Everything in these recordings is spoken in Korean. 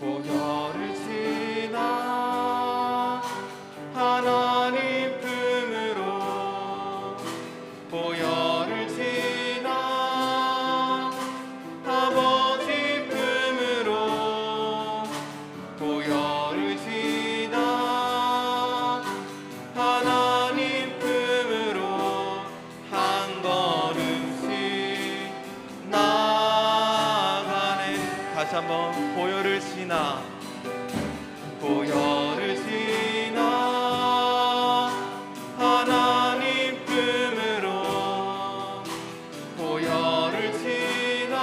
보혈을 지나 하나님 품으로 보혈을 지나 아버지 품으로 보혈을 지나 하나님 품으로 한 걸음씩 나아가네. 다시 한번 보혈을 지나 보혈을 지나 하나님 품으로 보혈을 지나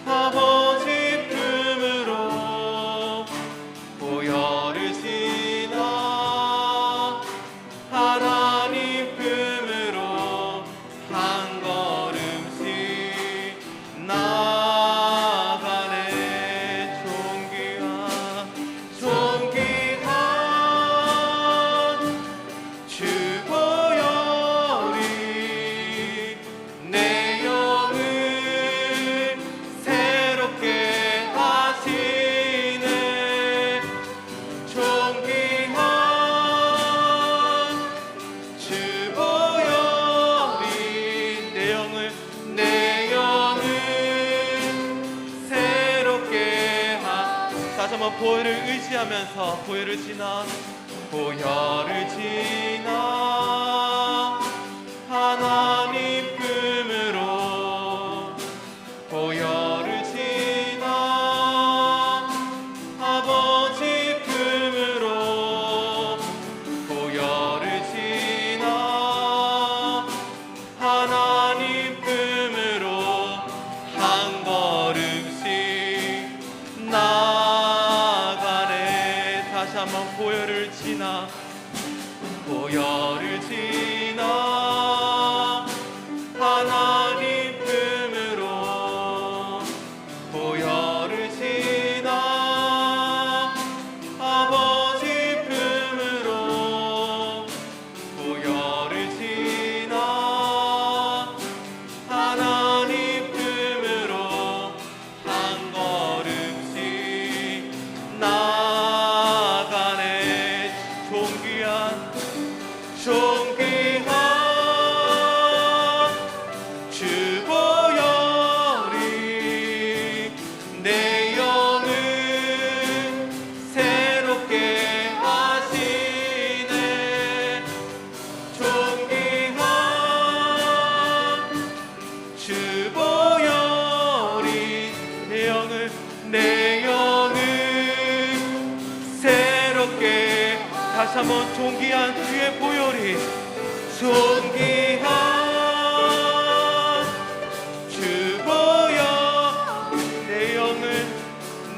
아버지 품으로 보혈을 지나 하나님 품으로 한 걸음씩 나아가네. 존귀한 주 보혈이 내 영을 새롭게 하시네. 존귀한 주 보혈이 내 영을 새롭게 다시 한번 보혈을 의지하면서 보혈을 지나 보혈을 지나 하나님 품으로 보혈을 지나 아버지 품으로 보혈을 지나 하나님 품으로 한 걸음씩 나아가네. 다시 한번 보혈을 지나 보혈을 지나 하나님 품으로 보혈을 지나 아버지 품으로 보혈을 지나 하나님 품으로 한 걸음씩 나아가네. 존귀한 주 보혈이 내 영을 새롭게 하시네. 존귀한 주 보혈이 내 영을 새롭게. 다시 한번 존귀한 주의 보혈이 존귀한 주 보혈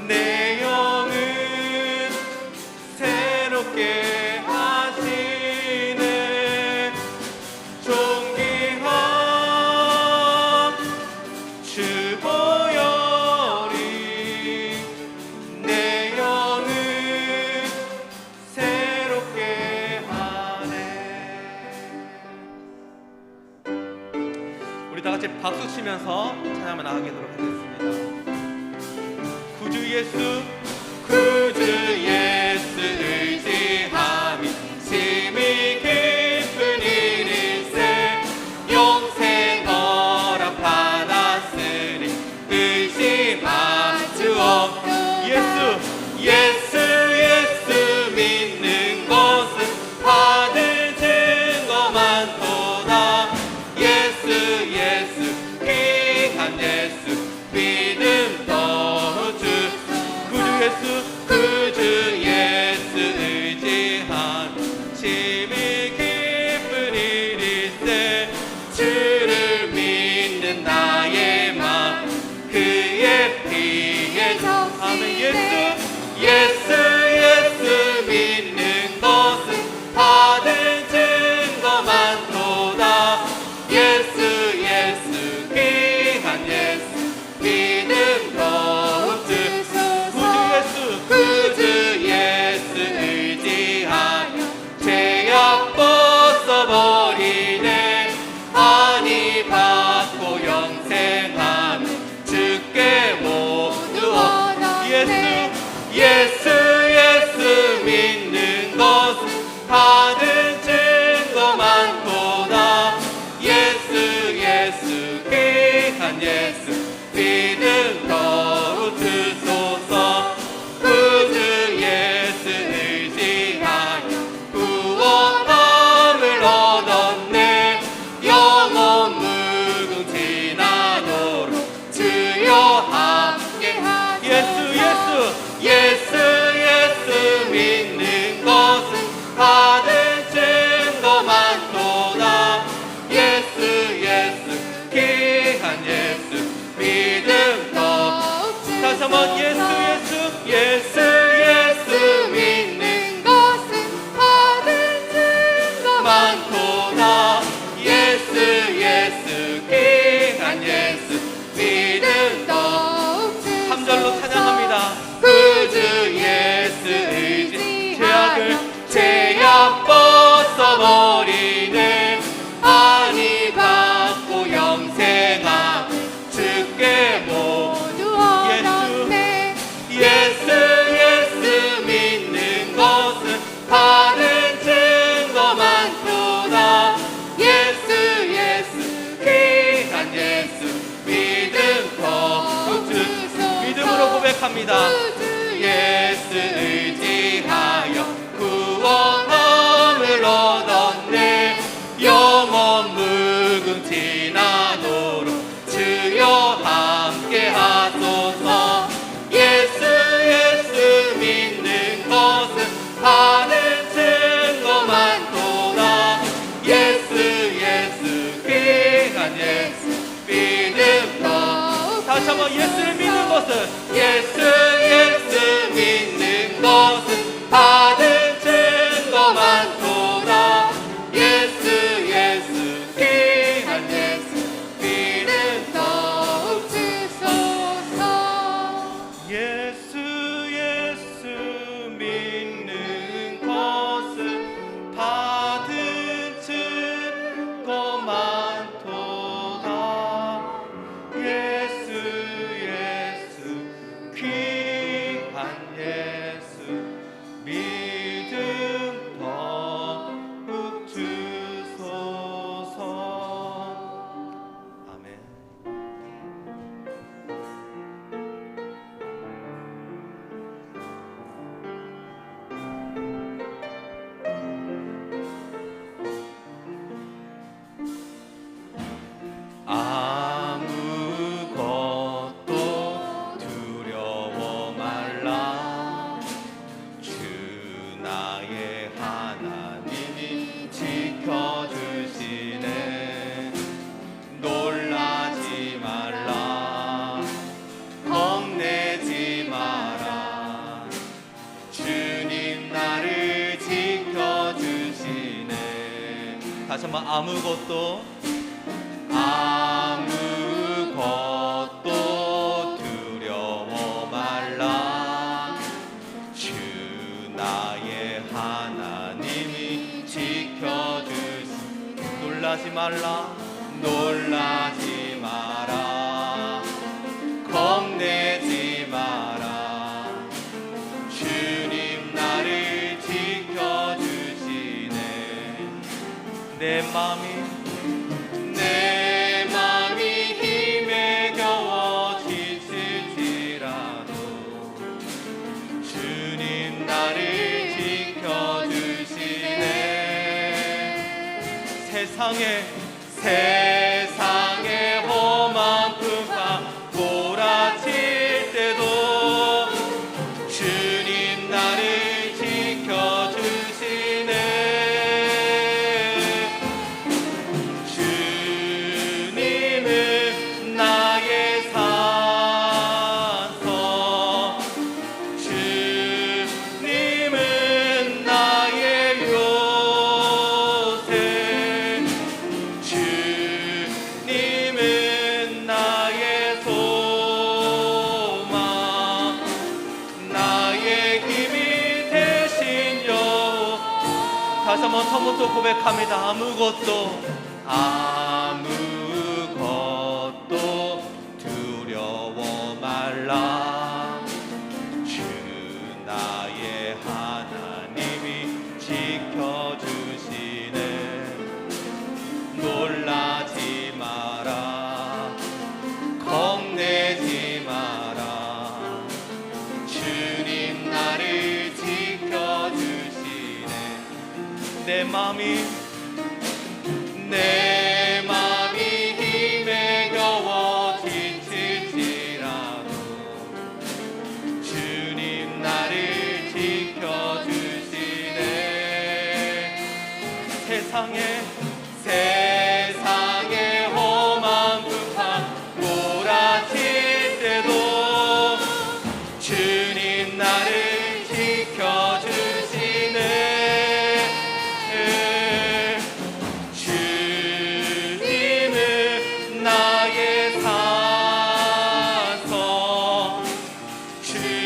내 영을 새롭게 하시네. 존귀한 주 보혈이 내 영을 새롭게 하네. 우리 다 같이 박수 치면서 찬양을 나가도록 하겠습니다. 구주 예수 의지함이 심히 깊은 일일세. 영생 허락 받았으니 의심할 수 없. 예수 믿는 것은 받은 증거만 도다. 예수 귀한 예수 믿음 더 주. 구주 예수 의지한 심히 깊은 일일세. 주를 믿는 나의 맘 그의 피에 아멘. 예수 믿는 것은 받은 증거만 도다. 예수 귀한 예수 믿음 더욱 구주 예수 의지하여 죄악 벗어버리네. 하니 받고 영생하며 주께 모두 예수 예수 믿는 것은 받은 증거 많도다. 예수 예수 귀한 예수 믿음 더욱 주소서. 구주 예수 의지하여 구원함을 얻었네. 영원 무궁지나도록 주여 함께하소서. 예수 예수 믿는 것은 받은 증거 많도다. 예수 예수 귀한 예수 믿음 더욱 주소서. 다시 한번 예수 믿는 것은 받은 증거 많도다. 예수 귀한 예수 믿음 더욱 주소서. 3절로 찬양합니다. 구주 예수 의지 죄악 벗어버리네. 안위 받고 영생하고 주께 모두 얻었네. 예수 믿는 것은 받은 증거 많도다. 예수 귀한 예수 믿음 더욱 주소서. 믿음으로 고백합니다. 예수 의지하여 구원함을 얻었네. 영원 무궁지나도록 주여 함께하소서. 예수 믿는 것은 받은 증거 많도다. 예수 귀한 예수 믿음 더욱. 다시 한번 예수를 믿는 것은 예수 믿는 것은 받은 증거 많도다. 예수 귀한 예수 믿음 더욱 주소서. 예수 믿는 것은 받은 증거 많도다. 예수 귀한 예수 믿음 더욱 주소서. 아멘. 아무것도 두려워 말라. 주 나의 하나님이 지켜주시네. 놀라지 말라. 겁내지 마라. 주님 나를 지켜주시네. 다시 한번 아무것도 두려워 말라. 주 나의 하나님이 지켜주시네. 놀라지 말라. 놀라지 마라. 겁내지 마라. 주님 나를 지켜주시네. 내 맘이 힘에 겨워 지칠지라도 주님 나를 지켜주시네. 세상의 험한 풍파 몰아칠 때도 주님 나를 지켜주시네. 주님은 나의 산성, 주님은 나의 요새, 주님은 나의 소망, 나의 힘이 되신 여호와. 다시 한번 처음부터 고백합니다. 아무것도 두려워 말라. 주 내 맘이 힘에 겨워 지칠지라도 주님 나를 지켜주시네. 세상에 험한 불판 몰아칠 때도 주님 나를 지켜주시네. 주님은 나의 산성, 주님은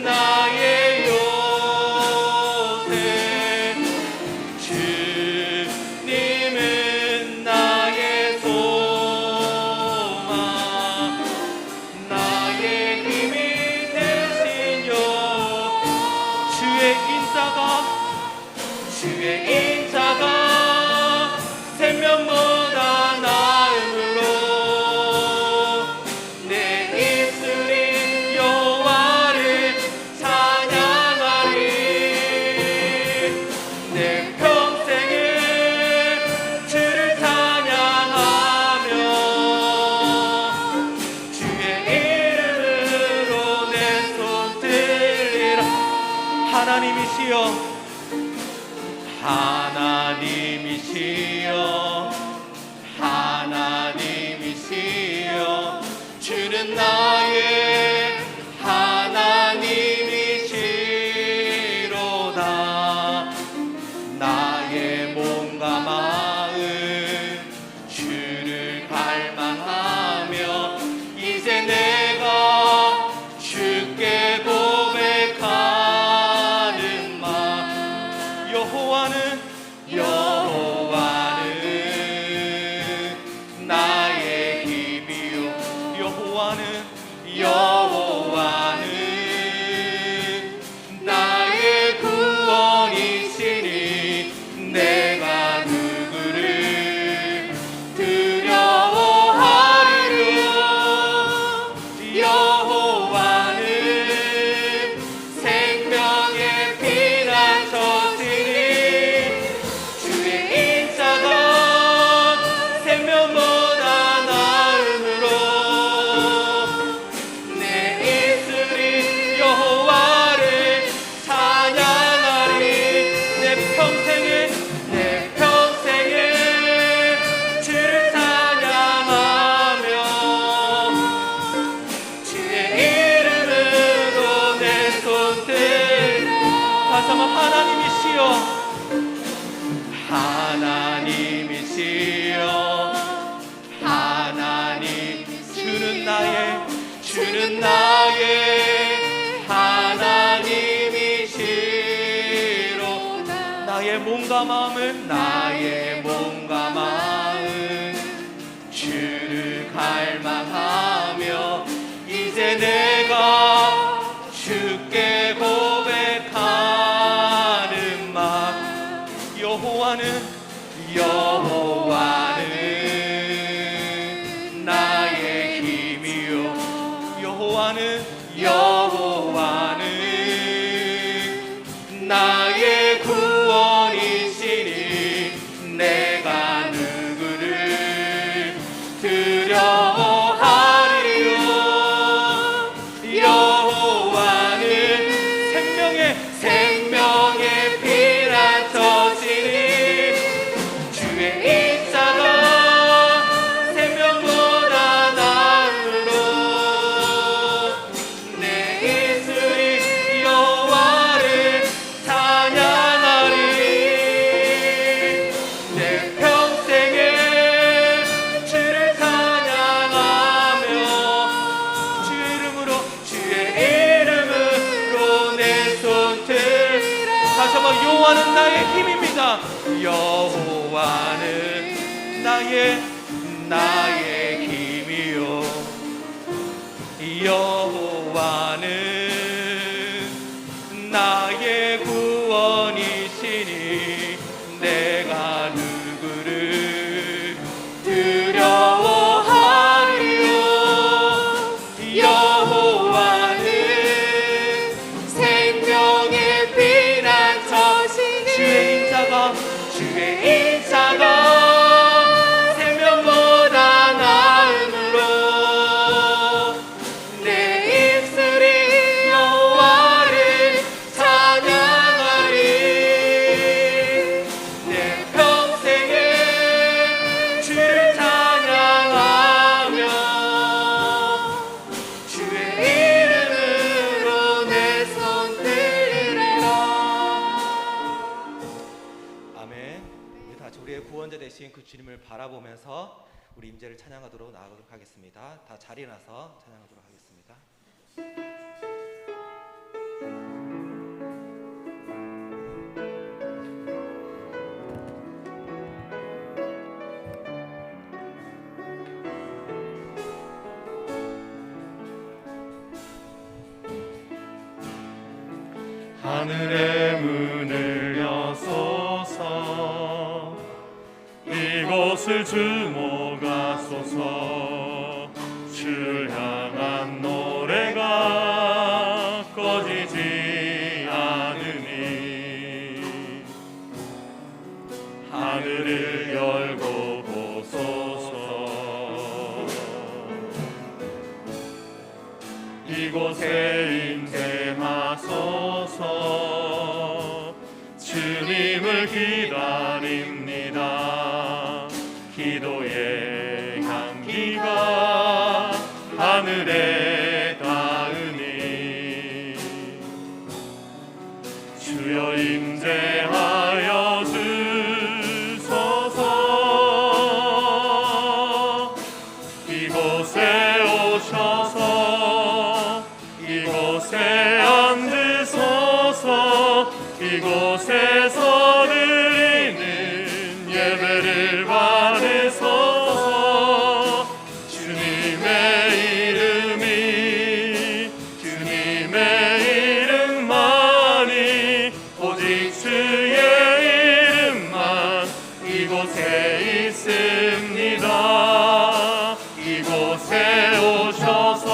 나의 요새, 주님은 나의 소망, 나의 힘이 되시뇨. 주의 인자가 생명보다 나음으로 내 입술이 여호와를 찬양하리. 내 평생에 주를 찬양하며 주의 이름으로 내 손 들리라. 하나님이시여, 주는 나의 하나님이시로다. 나의 몸과 마음 주를 갈망하며 이제 내가 주께 고백하는 말. 여호와는 나의 힘이요. 여호와는 나의 구원이시니 내가 누구를 두려워하리요. 여호와는 생명의 피난처시니 주의 인자가 생명보다 나음으로 내 입술이 여호와를 찬양하리. 내 평생에 주를 찬양하며 주의 이름으로 내 손 들어. 다시 한번 주는 나의 하나님이시로다. 나의 몸과 마음은 주를 갈망하며 이제 내가 주께 고백하는 말. 여호와는 나의 힘이요. 여호와는 나의 구원이시니 내가 누구를 두려워하리요. 여호와는 생명의 피난처시니 주의 인자가 생명보다 나음으로 내 입술이 여호와를 찬양하리. 내 평생에 주를 찬양하며 주의 이름으로 내 손 들어. 다시 한번 여호와는 나의 힘입니다. 여호와는 나의 힘이요. 여호와는 나의 구원이시니 내가 누구를 두려워하리요. 여호와는 생명의 피난처 그 주님을 바라보면서 우리 임재를 찬양하도록 나아가도록 하겠습니다. 다 자리에 나서 찬양하도록 하겠습니다. 하늘의 문을 여소서, 이곳을 주목하소서. 주를 향한 노래가 꺼지지 않으니 하늘을 열고 보소서. 이곳에 임재하소서. 주님을 기다립니다. 기도의 향기가 하늘에 닿으니 주여 임재하여 주소서. 이곳에 오셔서 이곳에 앉으소서. 이곳에서 드리는 예배를 받으소서. 주님의 이름만이 오직 주의 이름만 이곳에 있습니다. 이곳에 오셔서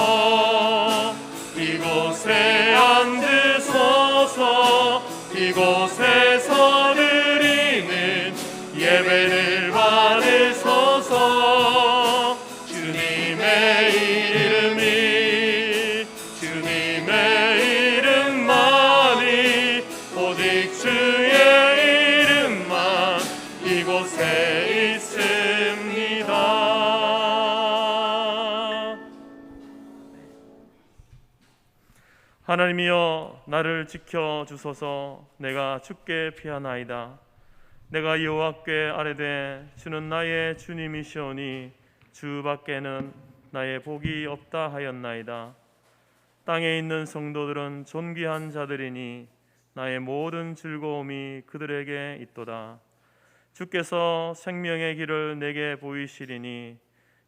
이곳에 앉으소서. 이곳에서 드리는 예배를 받으소서. 주님의 이름만이 오직 주의 이름만 이곳에 있습니다. 하나님이여, 나를 지켜주소서. 내가 주께 피하나이다. 내가 여호와께 아뢰되 주는 나의 주님이시오니 주밖에는 나의 복이 없다 하였나이다. 땅에 있는 성도들은 존귀한 자들이니 나의 모든 즐거움이 그들에게 있도다. 주께서 생명의 길을 내게 보이시리니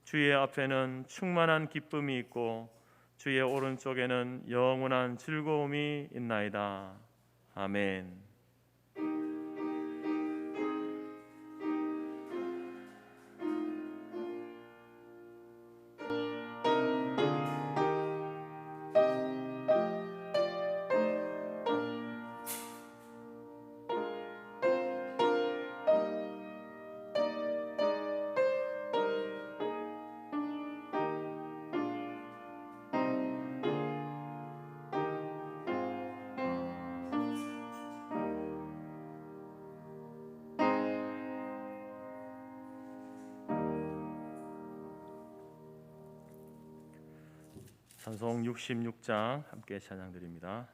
주의 앞에는 충만한 기쁨이 있고 주의 오른쪽에는 영원한 즐거움이 있나이다. 아멘. 찬송 66장 함께 찬양드립니다.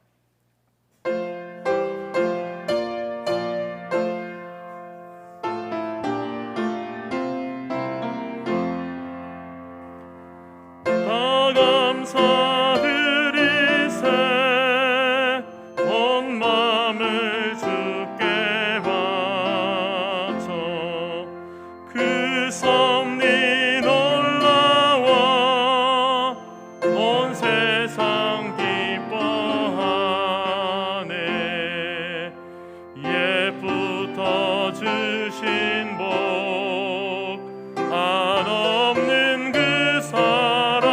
다 감사드리세 온 마음을 주께 바쳐 그 섭리 놀라워 온 세상 기뻐하네. 옛부터 주신 복 한없는 그 사랑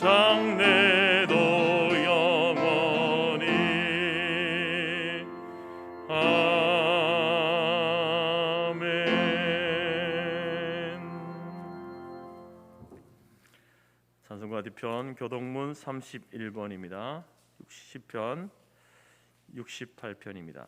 장래도 영원히 아멘. 찬송가 뒤편 교동문 31번입니다. 60편 68편입니다.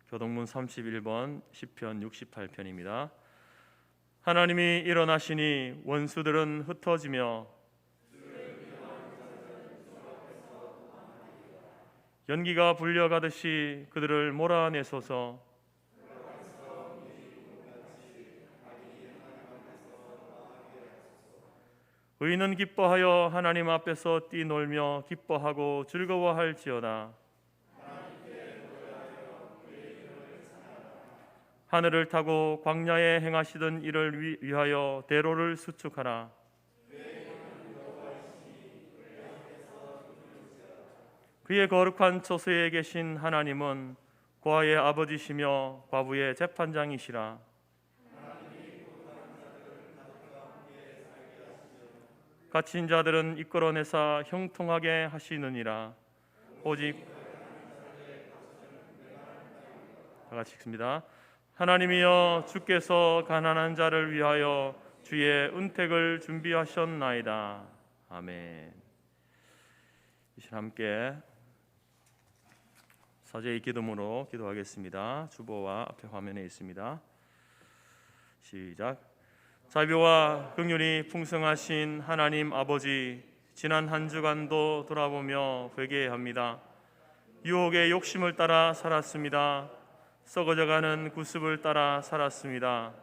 교동문 31번 시편 68편입니다. 하나님이 일어나시니 원수들은 흩어지며 연기가 불려가듯이 그들을 몰아내소서. 의인은 기뻐하여 하나님 앞에서 뛰놀며 기뻐하고 즐거워할지어다. 하늘을 타고 광야에 행하시던 이를 위하여 대로를 수축하라. 그의 거룩한 처소에 계신 하나님은 고아의 아버지시며 과부의 재판장이시라. 갇힌 자들은 이끌어내사 형통하게 하시느니라. 오직 다 같이 읽습니다. 하나님이여 주께서 가난한 자를 위하여 주의 은택을 준비하셨나이다. 아멘. 이 시간 함께 사제의 기도문으로 기도하겠습니다. 주보와 앞에 화면에 있습니다. 시작. 자비와 긍휼이 풍성하신 하나님 아버지, 지난 한 주간도 돌아보며 회개합니다. 유혹의 욕심을 따라 살았습니다. 썩어져가는 구습을 따라 살았습니다.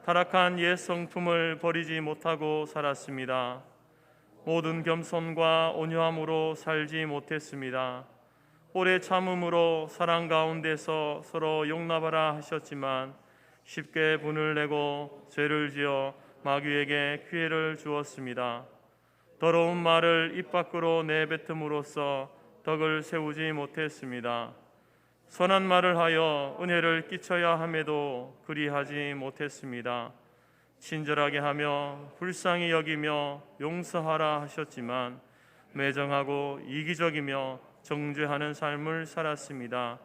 타락한 옛 성품을 버리지 못하고 살았습니다. 모든 겸손과 온유함으로 살지 못했습니다. 오래 참음으로 사랑 가운데서 서로 용납하라 하셨지만 쉽게 분을 내고 죄를 지어 마귀에게 기회를 주었습니다. 더러운 말을 입 밖으로 내뱉음으로써 덕을 세우지 못했습니다. 선한 말을 하여 은혜를 끼쳐야 함에도 그리하지 못했습니다. 친절하게 하며 불쌍히 여기며 용서하라 하셨지만 매정하고 이기적이며 정죄하는 삶을 살았습니다.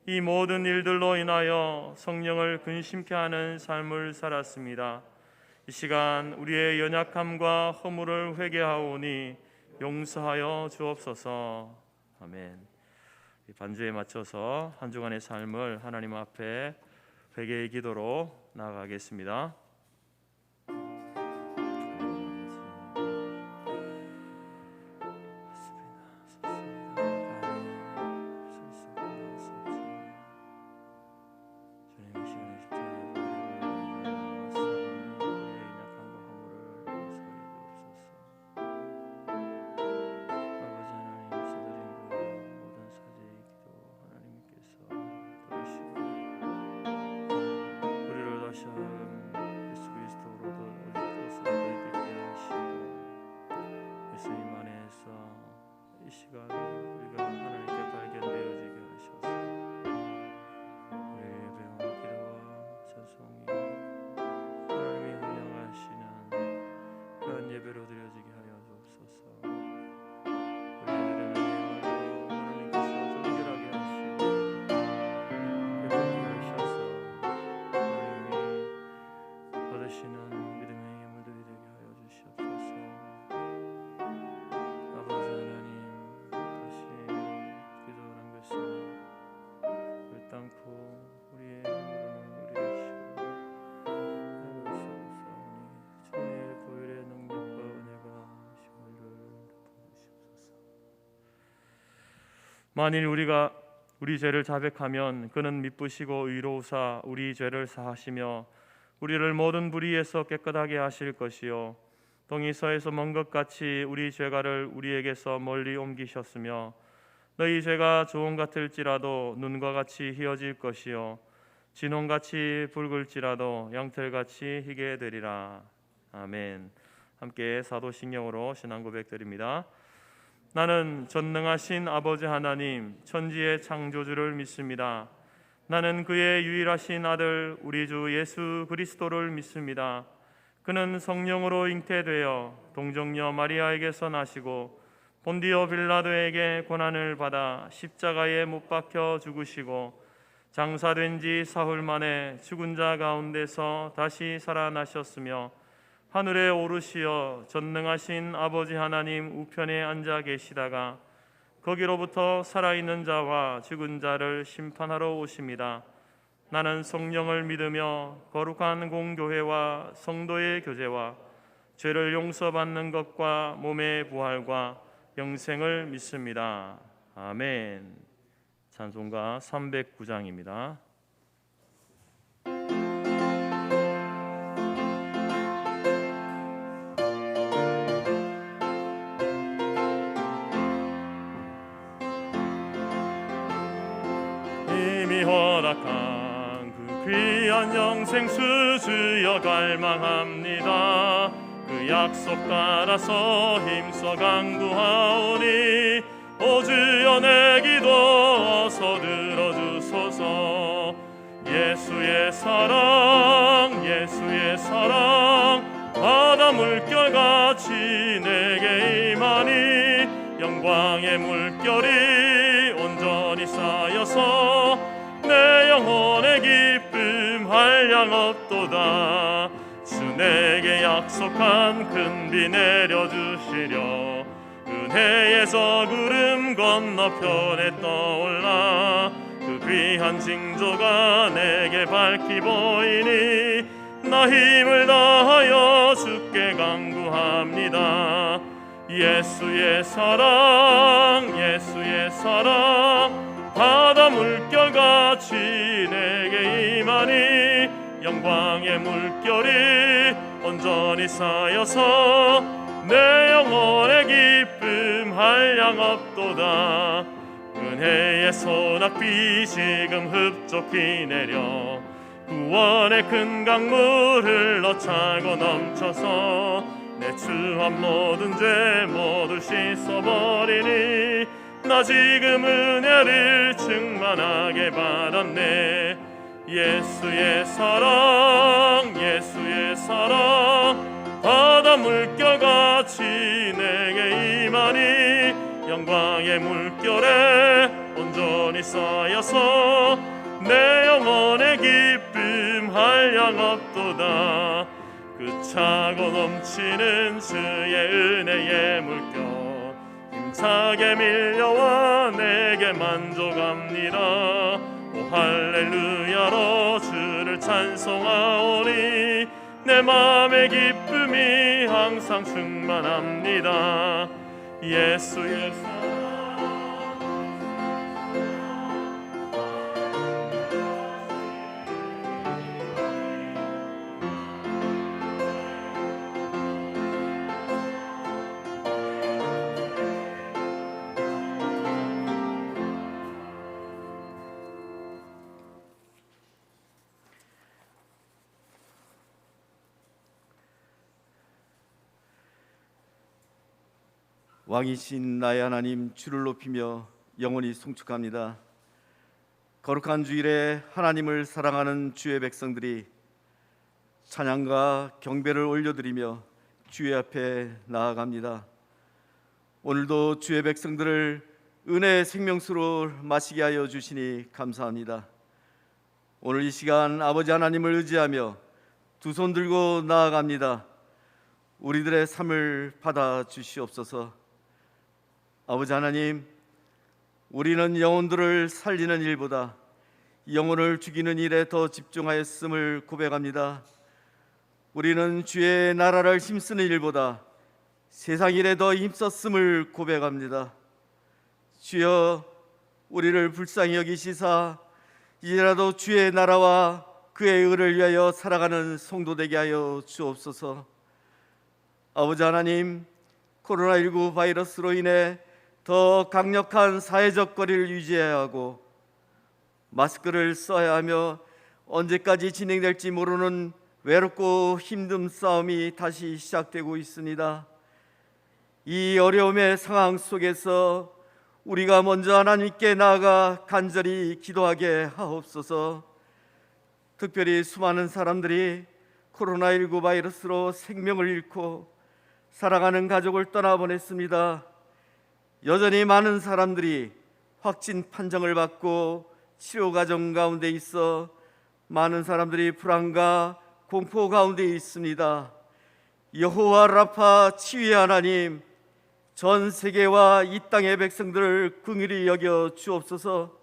이 모든 일들로 인하여 성령을 근심케 하는 삶을 살았습니다. 이 시간 우리의 연약함과 허물을 회개하오니 용서하여 주옵소서. 아멘. 이 반주에 맞춰서 한 주간의 삶을 하나님 앞에 회개의 기도로 나아가겠습니다. 만일 우리가 우리 죄를 자백하면 그는 미쁘시고 의로우사 우리 죄를 사하시며 우리를 모든 불의에서 깨끗하게 하실 것이요 동이 서에서 먼 것 같이 우리 죄가를 우리에게서 멀리 옮기셨으며 너희 죄가 조금 같을지라도 눈과 같이 희어질 것이요 진홍같이 붉을지라도 양털같이 희게 되리라. 아멘. 함께 사도신경으로 신앙 고백드립니다. 나는 전능하신 아버지 하나님 천지의 창조주를 믿습니다. 나는 그의 유일하신 아들 우리 주 예수 그리스도를 믿습니다. 그는 성령으로 잉태되어 동정녀 마리아에게서 나시고 본디오 빌라도에게 고난을 받아 십자가에 못 박혀 죽으시고 장사된 지 사흘 만에 죽은 자 가운데서 다시 살아나셨으며 하늘에 오르시어 전능하신 아버지 하나님 우편에 앉아 계시다가 거기로부터 살아있는 자와 죽은 자를 심판하러 오십니다. 나는 성령을 믿으며 거룩한 공교회와 성도의 교제와 죄를 용서받는 것과 몸의 부활과 영생을 믿습니다. 아멘. 찬송가 309장입니다. 이미 허락한 그 귀한 영생 수주여 갈망합니다. 그 약속 따라서 힘써 간구하오니 오 주여 내 기도 어서 들어주소서. 예수의 사랑 예수의 사랑 바다 물결같이 내게 임하니 영광의 물결이 온전히 쌓여서 내 영혼의 기쁨 한량 없도다. 주 내게 약속한 큰 비 내려주시려 은혜에서 구름 건너편에 떠올라 그 귀한 징조가 내게 밝히 보이니 나 힘을 다하여 주께 간구합니다. 예수의 사랑 예수의 사랑 바다 물결같이 내게 임하니 영광의 물결이 온전히 쌓여서 내 영혼의 기쁨 한량 없도다. 은혜의 소낙비 지금 흡족히 내려 구원의 큰 강물 흘러차고 넘쳐서 내 추한 모든 죄 모두 씻어버리니 나 지금 은혜를 충만하게 받았네. 예수의 사랑 예수의 사랑 바다 물결같이 내게 임하니 영광의 물결에 온전히 쌓여서 내 영혼의 기쁨 한량 없도다. 그 차고 넘치는 주의 은혜의 물결 힘차게 밀려와 내게 만족합니다. 오 할렐루야로 주를 찬송하오니 내 마음의 기쁨이 항상 충만합니다. 예수의 사랑 왕이신 나의 하나님 주를 높이며 영원히 송축합니다. 거룩한 주일에 하나님을 사랑하는 주의 백성들이 찬양과 경배를 올려드리며 주의 앞에 나아갑니다. 오늘도 주의 백성들을 은혜의 생명수로 마시게 하여 주시니 감사합니다. 오늘 이 시간 아버지 하나님을 의지하며 두 손 들고 나아갑니다. 우리들의 삶을 받아 주시옵소서. 아버지 하나님, 우리는 영혼들을 살리는 일보다 영혼을 죽이는 일에 더 집중하였음을 고백합니다. 우리는 주의 나라를 힘쓰는 일보다 세상 일에 더 힘썼음을 고백합니다. 주여, 우리를 불쌍히 여기시사 이제라도 주의 나라와 그의 의를 위하여 살아가는 성도 되게 하여 주옵소서. 아버지 하나님, 코로나19 바이러스로 인해 더 강력한 사회적 거리를 유지해야 하고 마스크를 써야 하며 언제까지 진행될지 모르는 외롭고 힘든 싸움이 다시 시작되고 있습니다. 이 어려움의 상황 속에서 우리가 먼저 하나님께 나아가 간절히 기도하게 하옵소서. 특별히 수많은 사람들이 코로나19 바이러스로 생명을 잃고 살아가는 가족을 떠나보냈습니다. 여전히 많은 사람들이 확진 판정을 받고 치료 과정 가운데 있어 많은 사람들이 불안과 공포 가운데 있습니다. 여호와 라파 치유의 하나님, 전 세계와 이 땅의 백성들을 긍휼히 여겨 주옵소서.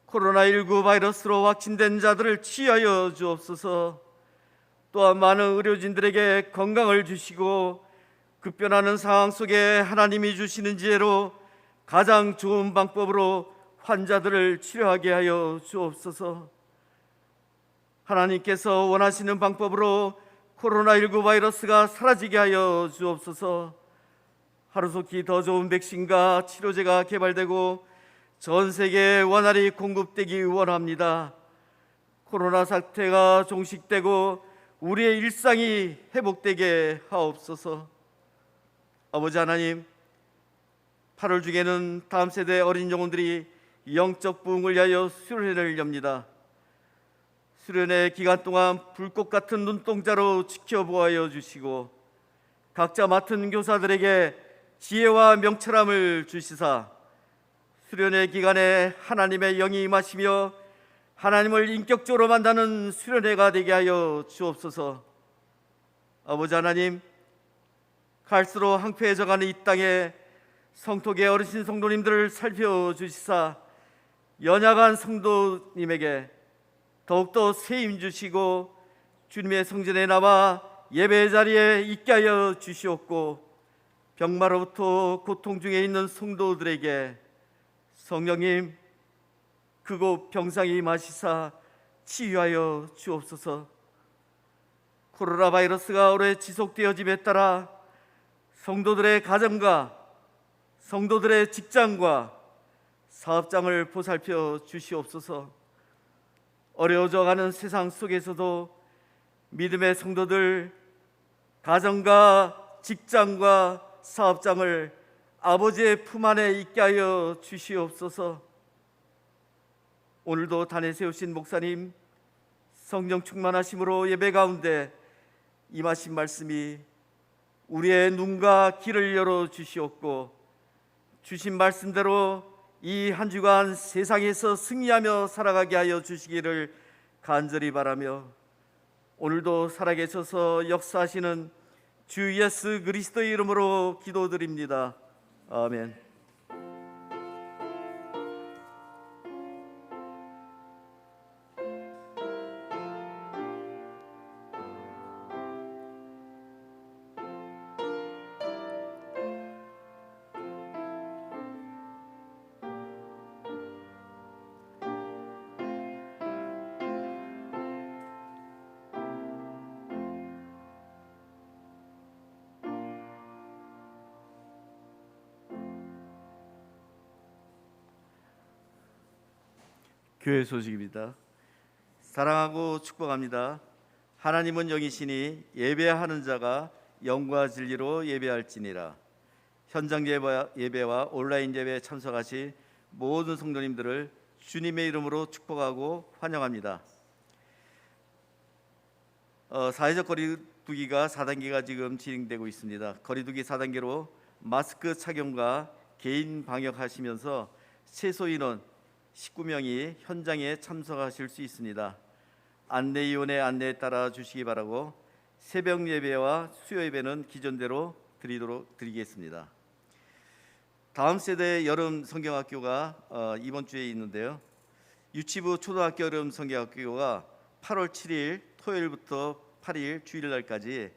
코로나19 바이러스로 확진된 자들을 치유하여 주옵소서. 또한 많은 의료진들에게 건강을 주시고 급변하는 상황 속에 하나님이 주시는 지혜로 가장 좋은 방법으로 환자들을 치료하게 하여 주옵소서. 하나님께서 원하시는 방법으로 코로나19 바이러스가 사라지게 하여 주옵소서. 하루속히 더 좋은 백신과 치료제가 개발되고 전 세계에 원활히 공급되기 원합니다. 코로나 사태가 종식되고 우리의 일상이 회복되게 하옵소서. 아버지 하나님, 8월 중에는 다음 세대 어린 영혼들이 영적 부흥을 위하여 수련회를 엽니다. 수련회 기간 동안 불꽃 같은 눈동자로 지켜보아여 주시고 각자 맡은 교사들에게 지혜와 명철함을 주시사 수련회 기간에 하나님의 영이 임하시며 하나님을 인격적으로 만나는 수련회가 되게 하여 주옵소서. 아버지 하나님, 갈수록 황폐해져가는 이 땅에 성토계 어르신 성도님들을 살펴주시사 연약한 성도님에게 더욱더 세임 주시고 주님의 성전에 나와 예배 자리에 있게 하여 주시옵고 병마로부터 고통 중에 있는 성도들에게 성령님 그곳 병상이 임하시사 치유하여 주옵소서. 코로나 바이러스가 오래 지속되어짐에 따라 성도들의 가정과 성도들의 직장과 사업장을 보살펴 주시옵소서. 어려워져가는 세상 속에서도 믿음의 성도들 가정과 직장과 사업장을 아버지의 품 안에 있게 하여 주시옵소서. 오늘도 단에 세우신 목사님 성령 충만하심으로 예배 가운데 임하신 말씀이 우리의 눈과 귀를 열어 주시옵고 주신 말씀대로 이 한 주간 세상에서 승리하며 살아가게 하여 주시기를 간절히 바라며 오늘도 살아계셔서 역사하시는 주 예수 그리스도의 이름으로 기도드립니다. 아멘. 교회 소식입니다. 사랑하고 축복합니다. 하나님은 영이시니 예배하는 자가 영과 진리로 예배할지니라. 현장 예배와 온라인 예배에 참석하신 모든 성도님들을 주님의 이름으로 축복하고 환영합니다. 사회적 거리두기가 4단계가 지금 진행되고 있습니다. 거리두기 4단계로 마스크 착용과 개인 방역하시면서 최소 인원 19명이 현장에 참석하실 수 있습니다. 안내위원의 안내에 따라 주시기 바라고 새벽 예배와 수요 예배는 기존대로 드리겠습니다. 다음 세대 여름 성경학교가 이번 주에 있는데요. 유치부 초등학교 여름 성경학교가 8월 7일 토요일부터 8일 주일날까지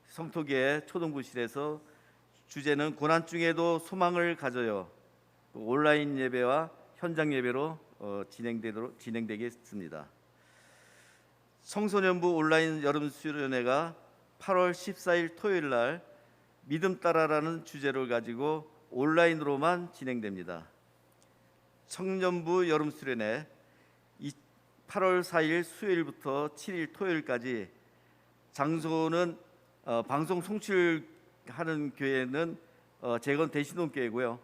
성토계 초등부실에서 주제는 고난 중에도 소망을 가져요. 온라인 예배와 현장 예배로 진행되겠습니다. 청소년부 온라인 여름 수련회가 8월 14일 토요일 날 믿음 따라라는 주제를 가지고 온라인으로만 진행됩니다. 청년부 여름 수련회 8월 4일 수요일부터 7일 토요일까지 장소는 방송 송출하는 교회는 재건 대신동교회고요.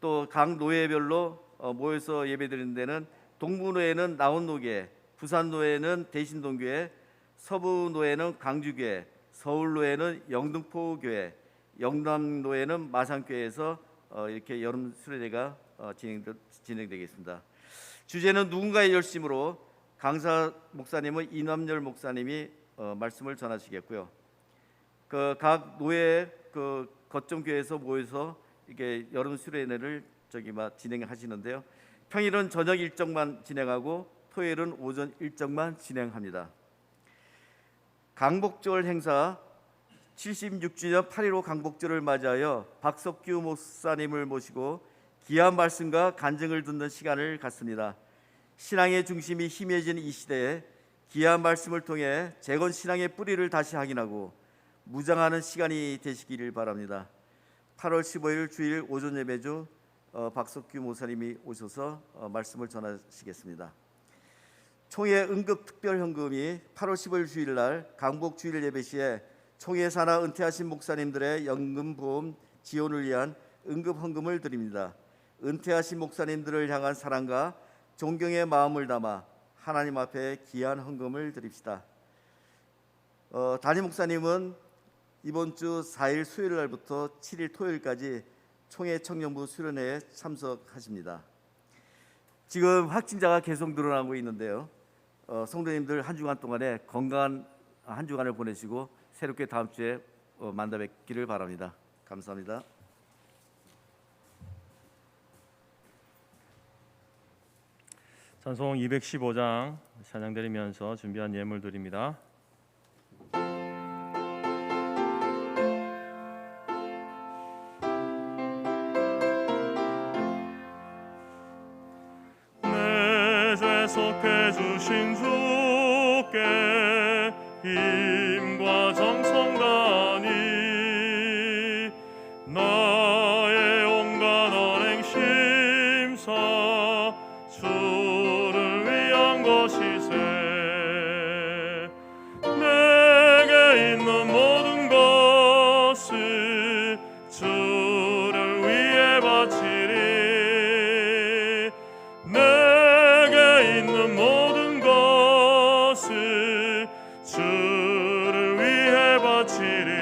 또 각 노예별로 모여서 예배드리는 데는 동부노예는 나온노교회, 부산노예는 대신동교회, 서부노예는 광주교회, 서울노예는 영등포교회, 영남노예는 마산교회에서 이렇게 여름 수련회가 진행되겠습니다. 주제는 누군가의 열심으로 강사 목사님은 이남열 목사님이 말씀을 전하시겠고요. 각 노예 거점 교회에서 모여서 이게 여름 수련회를 진행하시는데요. 평일은 저녁 일정만 진행하고 토요일은 오전 일정만 진행합니다. 강복절 행사 76주년 8.15 강복절을 맞이하여 박석규 목사님을 모시고 귀한 말씀과 간증을 듣는 시간을 갖습니다. 신앙의 중심이 희미해진 이 시대에 귀한 말씀을 통해 재건 신앙의 뿌리를 다시 확인하고 무장하는 시간이 되시기를 바랍니다. 8월 15일 주일 오전 예배 중 박석규 목사님이 오셔서 말씀을 전하시겠습니다. 총회 응급 특별 현금이 8월 15일 주일날 강복 주일 예배 시에 총회 산하 은퇴하신 목사님들의 연금보험 지원을 위한 응급 헌금을 드립니다. 은퇴하신 목사님들을 향한 사랑과 존경의 마음을 담아 하나님 앞에 귀한 헌금을 드립시다. 담임 목사님은 이번 주 4일 수요일 날부터 7일 토요일까지 총회 청년부 수련회에 참석하십니다. 지금 확진자가 계속 늘어나고 있는데요. 성도님들 한 주간 동안에 건강한 한 주간을 보내시고 새롭게 다음 주에 만나 뵙기를 바랍니다. 감사합니다. 찬송 215장 찬양드리면서 준비한 예물들입니다. 내 죄 속해 주신 주께 힘과 정성 다하니 나의 온갖 언행 심사 주를 위한 것이세. 내게 있는 모든 것을 주를 위해 바치리. 내게 있는 모든 것을 주를 위해 바치리.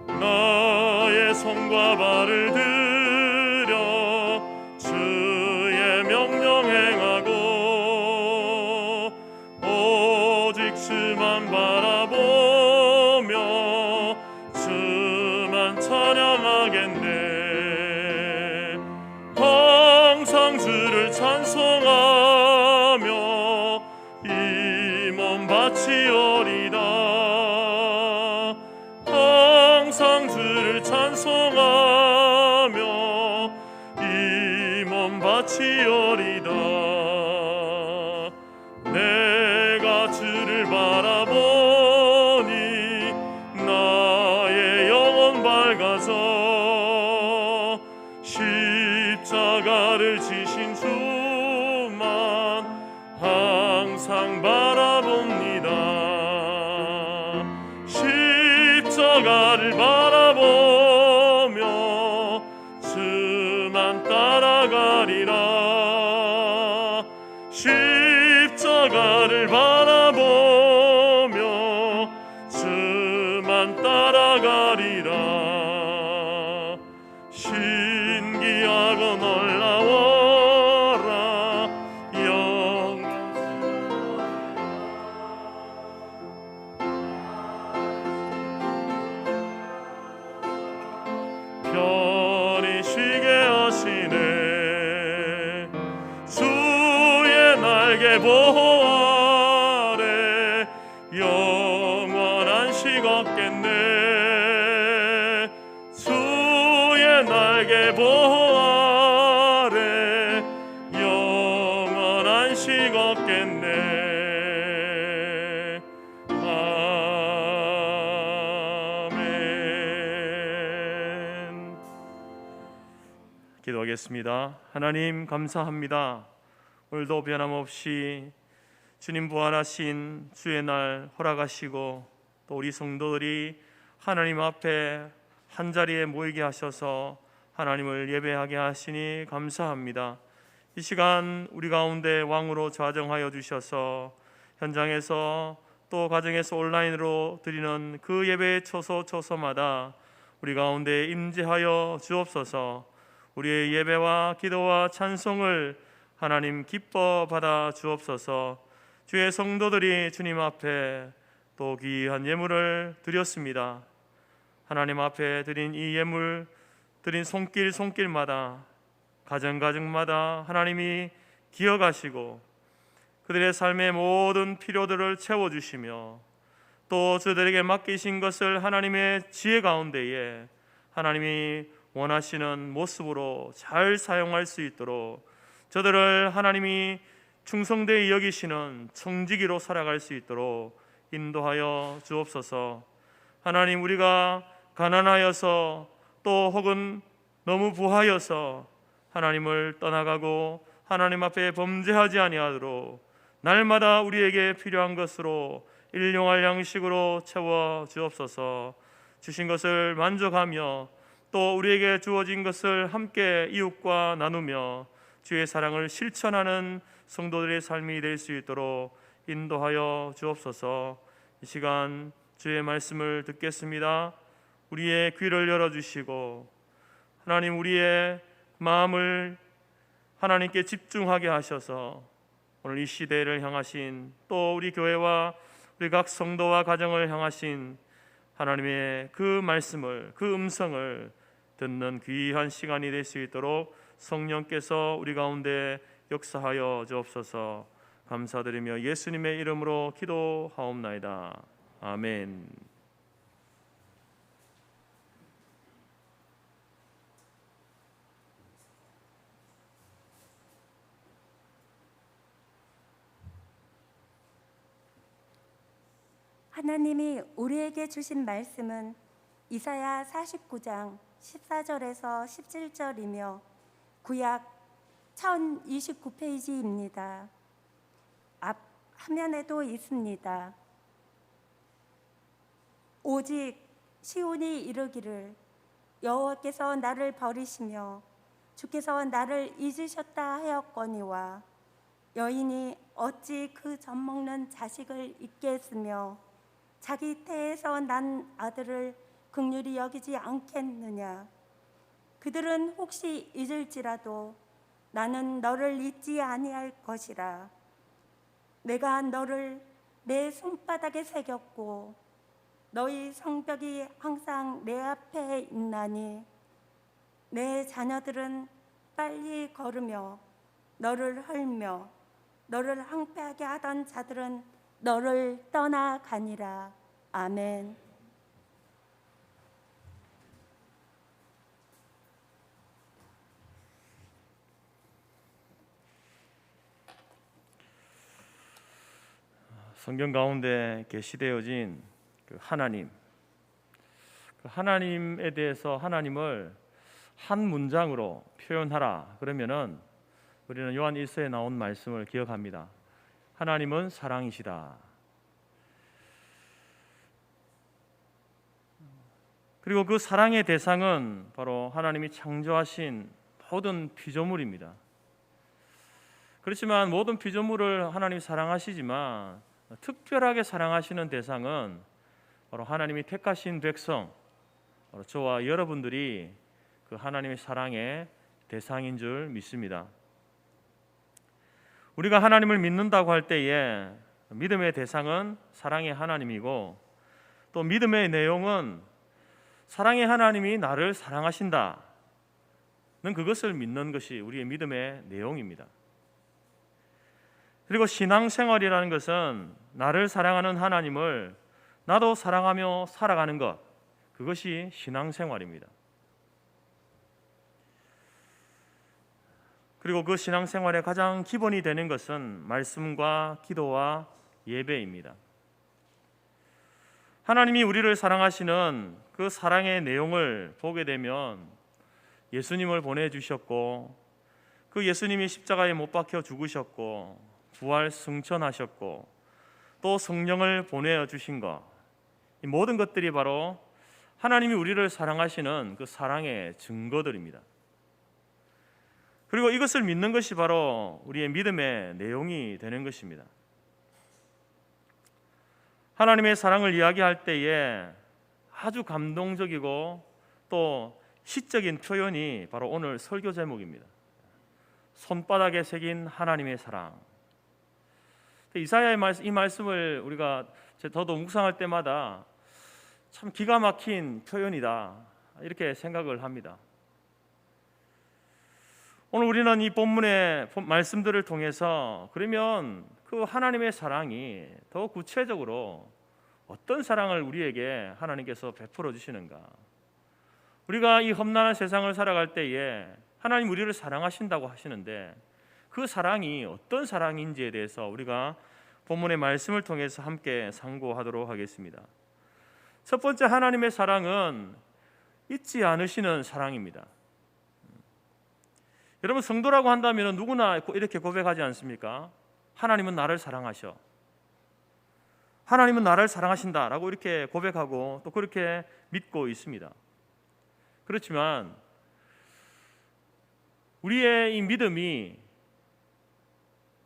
나의 손과 발을 들여 주의 명령 행하고 오직 주만 바라보며 주만 찬양하겠네. 항상 주를 찬송하며 이 몸 바치오리다. 항상 주를 찬송하며 이 몸 바치오리다. 내가 주를 바라보니 나의 영혼 밝아져. 십자가를 지신 주만 항상 바라봅니다. 십자가를 바라보며 주만 따라가리라. 십자가를 바라보며 주만 따라가리라. 신기하고 놀라워라 편히 쉬게 하시네. 주의 날개 보호 아래 영원한 식 얻겠네. 주의 날개 보호 아래 영원한 식 얻겠네. 아멘. 기도하겠습니다. 하나님 감사합니다. 오늘도 변함없이 주님 부활하신 주의 날 허락하시고 또 우리 성도들이 하나님 앞에 한자리에 모이게 하셔서 하나님을 예배하게 하시니 감사합니다. 이 시간 우리 가운데 왕으로 좌정하여 주셔서 현장에서 또 가정에서 온라인으로 드리는 그 예배의 초소마다 우리 가운데 임재하여 주옵소서. 우리의 예배와 기도와 찬송을 하나님 기뻐 받아 주옵소서. 주의 성도들이 주님 앞에 또 귀한 예물을 드렸습니다. 하나님 앞에 드린 이 예물, 드린 손길마다 가정마다 하나님이 기억하시고 그들의 삶의 모든 필요들을 채워주시며 또 저들에게 맡기신 것을 하나님의 지혜 가운데에 하나님이 원하시는 모습으로 잘 사용할 수 있도록 저들을 하나님이 충성되이 여기시는 청지기로 살아갈 수 있도록 인도하여 주옵소서. 하나님, 우리가 가난하여서 또 혹은 너무 부하여서 하나님을 떠나가고 하나님 앞에 범죄하지 아니하도록 날마다 우리에게 필요한 것으로 일용할 양식으로 채워 주옵소서. 주신 것을 만족하며 또 우리에게 주어진 것을 함께 이웃과 나누며 주의 사랑을 실천하는 성도들의 삶이 될 수 있도록 인도하여 주옵소서. 이 시간 주의 말씀을 듣겠습니다. 우리의 귀를 열어주시고 하나님, 우리의 마음을 하나님께 집중하게 하셔서 오늘 이 시대를 향하신 또 우리 교회와 우리 각 성도와 가정을 향하신 하나님의 그 말씀을, 그 음성을 듣는 귀한 시간이 될 수 있도록 성령께서 우리 가운데 역사하여 주옵소서. 감사드리며 예수님의 이름으로 기도하옵나이다. 아멘. 하나님이 우리에게 주신 말씀은 이사야 49장 14절에서 17절이며 구약 1029페이지입니다. 앞 화면에도 있습니다. 오직 시온이 이르기를 여호와께서 나를 버리시며 주께서 나를 잊으셨다 하였거니와 여인이 어찌 그 젖먹는 자식을 잊겠으며 자기 태에서 난 아들을 긍휼히 여기지 않겠느냐. 그들은 혹시 잊을지라도 나는 너를 잊지 아니할 것이라. 내가 너를 내 손바닥에 새겼고 너희 성벽이 항상 내 앞에 있나니 내 자녀들은 빨리 걸으며 너를 헐며 너를 항폐하게 하던 자들은 너를 떠나가니라. 아멘. 성경 가운데 계시되어진 그 하나님, 그 하나님에 대해서 하나님을 한 문장으로 표현하라 그러면은 우리는 요한 1서에 나온 말씀을 기억합니다. 하나님은 사랑이시다. 그리고 그 사랑의 대상은 바로 하나님이 창조하신 모든 피조물입니다. 그렇지만 모든 피조물을 하나님이 사랑하시지만 특별하게 사랑하시는 대상은 바로 하나님이 택하신 백성, 바로 저와 여러분들이 그 하나님의 사랑의 대상인 줄 믿습니다. 우리가 하나님을 믿는다고 할 때에 믿음의 대상은 사랑의 하나님이고 또 믿음의 내용은 사랑의 하나님이 나를 사랑하신다는 그것을 믿는 것이 우리의 믿음의 내용입니다. 그리고 신앙생활이라는 것은 나를 사랑하는 하나님을 나도 사랑하며 살아가는 것, 그것이 신앙생활입니다. 그리고 그 신앙생활의 가장 기본이 되는 것은 말씀과 기도와 예배입니다. 하나님이 우리를 사랑하시는 그 사랑의 내용을 보게 되면 예수님을 보내주셨고 그 예수님이 십자가에 못 박혀 죽으셨고 부활 승천하셨고 또 성령을 보내주신 것, 이 모든 것들이 바로 하나님이 우리를 사랑하시는 그 사랑의 증거들입니다. 그리고 이것을 믿는 것이 바로 우리의 믿음의 내용이 되는 것입니다. 하나님의 사랑을 이야기할 때에 아주 감동적이고 또 시적인 표현이 바로 오늘 설교 제목입니다. 손바닥에 새긴 하나님의 사랑. 이사야의 이 말씀을 우리가 저도 묵상할 때마다 참 기가 막힌 표현이다 이렇게 생각을 합니다. 오늘 우리는 이 본문의 말씀들을 통해서 그러면 그 하나님의 사랑이 더 구체적으로 어떤 사랑을 우리에게 하나님께서 베풀어 주시는가? 우리가 이 험난한 세상을 살아갈 때에 하나님 우리를 사랑하신다고 하시는데 그 사랑이 어떤 사랑인지에 대해서 우리가 본문의 말씀을 통해서 함께 상고하도록 하겠습니다. 첫 번째, 하나님의 사랑은 잊지 않으시는 사랑입니다. 여러분, 성도라고 한다면 누구나 이렇게 고백하지 않습니까? 하나님은 나를 사랑하셔. 하나님은 나를 사랑하신다라고 이렇게 고백하고 또 그렇게 믿고 있습니다. 그렇지만 우리의 이 믿음이,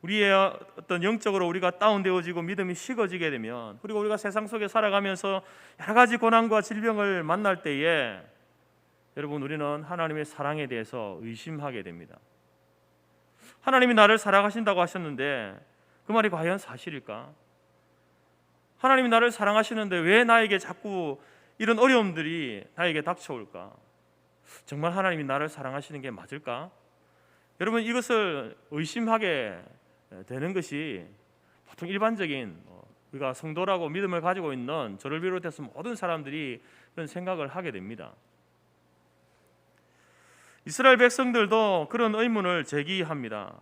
우리의 어떤 영적으로 우리가 다운되어지고 믿음이 식어지게 되면, 그리고 우리가 세상 속에 살아가면서 여러 가지 고난과 질병을 만날 때에 여러분, 우리는 하나님의 사랑에 대해서 의심하게 됩니다. 하나님이 나를 사랑하신다고 하셨는데 그 말이 과연 사실일까? 하나님이 나를 사랑하시는데 왜 나에게 자꾸 이런 어려움들이 나에게 닥쳐올까? 정말 하나님이 나를 사랑하시는 게 맞을까? 여러분, 이것을 의심하게 되는 것이 보통 일반적인 우리가 성도라고 믿음을 가지고 있는 저를 비롯해서 모든 사람들이 그런 생각을 하게 됩니다. 이스라엘 백성들도 그런 의문을 제기합니다.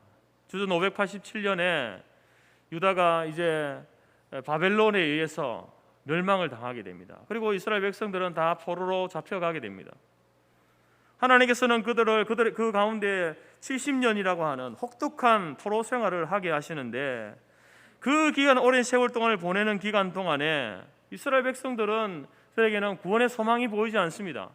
주전 587년에 유다가 이제 바벨론에 의해서 멸망을 당하게 됩니다. 그리고 이스라엘 백성들은 다 포로로 잡혀가게 됩니다. 하나님께서는 그들을 그 가운데 70년이라고 하는 혹독한 포로 생활을 하게 하시는데, 그 기간, 오랜 세월 동안을 보내는 기간 동안에 이스라엘 백성들은 그에게는 구원의 소망이 보이지 않습니다.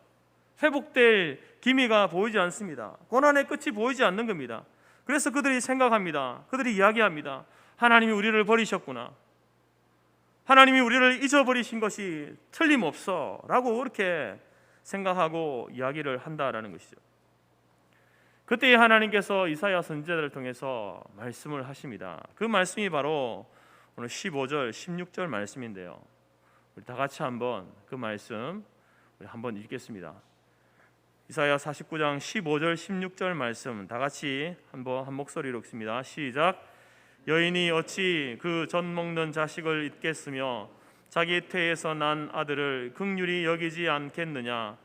회복될 기미가 보이지 않습니다. 고난의 끝이 보이지 않는 겁니다. 그래서 그들이 생각합니다. 그들이 이야기합니다. 하나님이 우리를 버리셨구나. 하나님이 우리를 잊어버리신 것이 틀림없어 라고 그렇게 생각하고 이야기를 한다라는 것이죠. 그때 하나님께서 이사야 선지자를 통해서 말씀을 하십니다. 그 말씀이 바로 오늘 15절, 16절 말씀인데요. 우리 다 같이 한번 그 말씀 우리 한번 읽겠습니다. 이사야 49장 15절, 16절 말씀 다 같이 한번 한 목소리로 읽습니다. 시작. 여인이 어찌 그 젖 먹는 자식을 잊겠으며 자기 태에서 난 아들을 긍휼히 여기지 않겠느냐?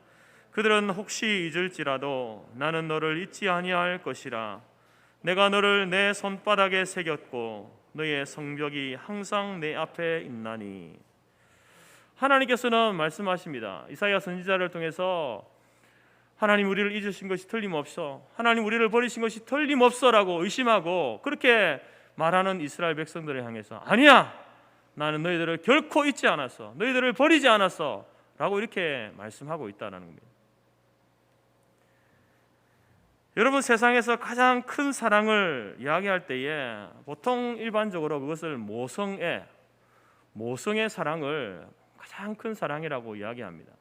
그들은 혹시 잊을지라도 나는 너를 잊지 아니할 것이라. 내가 너를 내 손바닥에 새겼고 너의 성벽이 항상 내 앞에 있나니. 하나님께서는 말씀하십니다. 이사야 선지자를 통해서 하나님 우리를 잊으신 것이 틀림없어, 하나님 우리를 버리신 것이 틀림없어라고 의심하고 그렇게 말하는 이스라엘 백성들을 향해서 아니야, 나는 너희들을 결코 잊지 않았어, 너희들을 버리지 않았어 라고 이렇게 말씀하고 있다는 겁니다. 여러분, 세상에서 가장 큰 사랑을 이야기할 때에 보통 일반적으로 그것을 모성의 사랑을 가장 큰 사랑이라고 이야기합니다.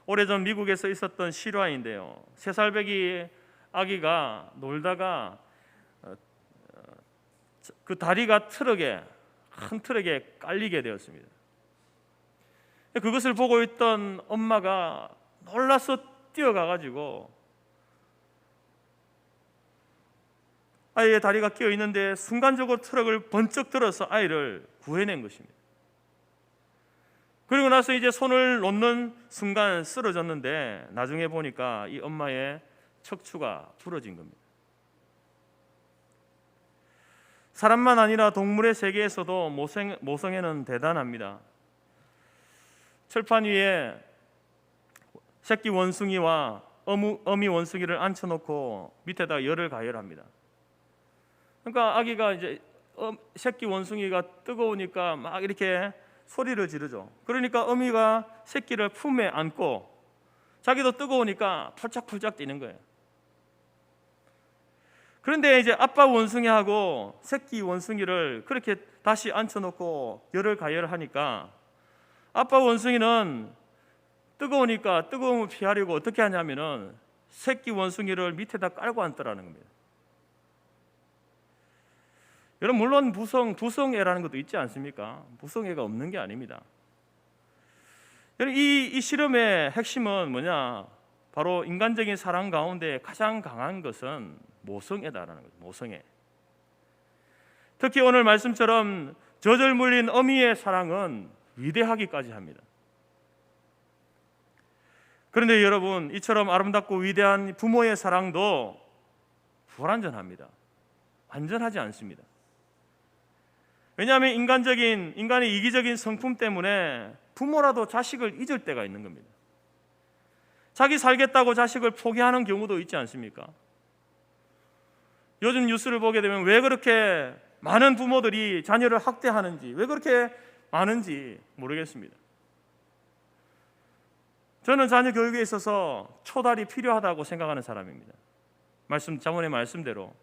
오래전 미국에서 있었던 실화인데요. 3살배기 아기가 놀다가 그 다리가 큰 트럭에 깔리게 되었습니다. 그것을 보고 있던 엄마가 놀라서 뛰어가가지고 아이의 다리가 끼어 있는데 순간적으로 트럭을 번쩍 들어서 아이를 구해낸 것입니다. 그리고 나서 이제 손을 놓는 순간 쓰러졌는데 나중에 보니까 이 엄마의 척추가 부러진 겁니다. 사람만 아니라 동물의 세계에서도 모성애는 대단합니다. 철판 위에 새끼 원숭이와 어미 원숭이를 앉혀놓고 밑에다 열을 가열합니다. 그러니까 아기가 이제 새끼 원숭이가 뜨거우니까 막 이렇게 소리를 지르죠. 그러니까 어미가 새끼를 품에 안고 자기도 뜨거우니까 펄짝펄짝 뛰는 거예요. 그런데 이제 아빠 원숭이하고 새끼 원숭이를 그렇게 다시 앉혀놓고 열을 가열하니까 아빠 원숭이는 뜨거우니까 뜨거움을 피하려고 어떻게 하냐면은 새끼 원숭이를 밑에다 깔고 앉더라는 겁니다. 여러분, 물론 부성애라는 것도 있지 않습니까? 부성애가 없는 게 아닙니다. 여러분, 이 실험의 핵심은 뭐냐? 바로 인간적인 사랑 가운데 가장 강한 것은 모성애다라는 거죠. 모성애. 특히 오늘 말씀처럼 젖을 물린 어미의 사랑은 위대하기까지 합니다. 그런데 여러분, 이처럼 아름답고 위대한 부모의 사랑도 불완전합니다. 완전하지 않습니다. 왜냐하면 인간의 이기적인 성품 때문에 부모라도 자식을 잊을 때가 있는 겁니다. 자기 살겠다고 자식을 포기하는 경우도 있지 않습니까? 요즘 뉴스를 보게 되면 왜 그렇게 많은 부모들이 자녀를 학대하는지, 왜 그렇게 많은지 모르겠습니다. 저는 자녀 교육에 있어서 초달이 필요하다고 생각하는 사람입니다. 자문의 말씀대로.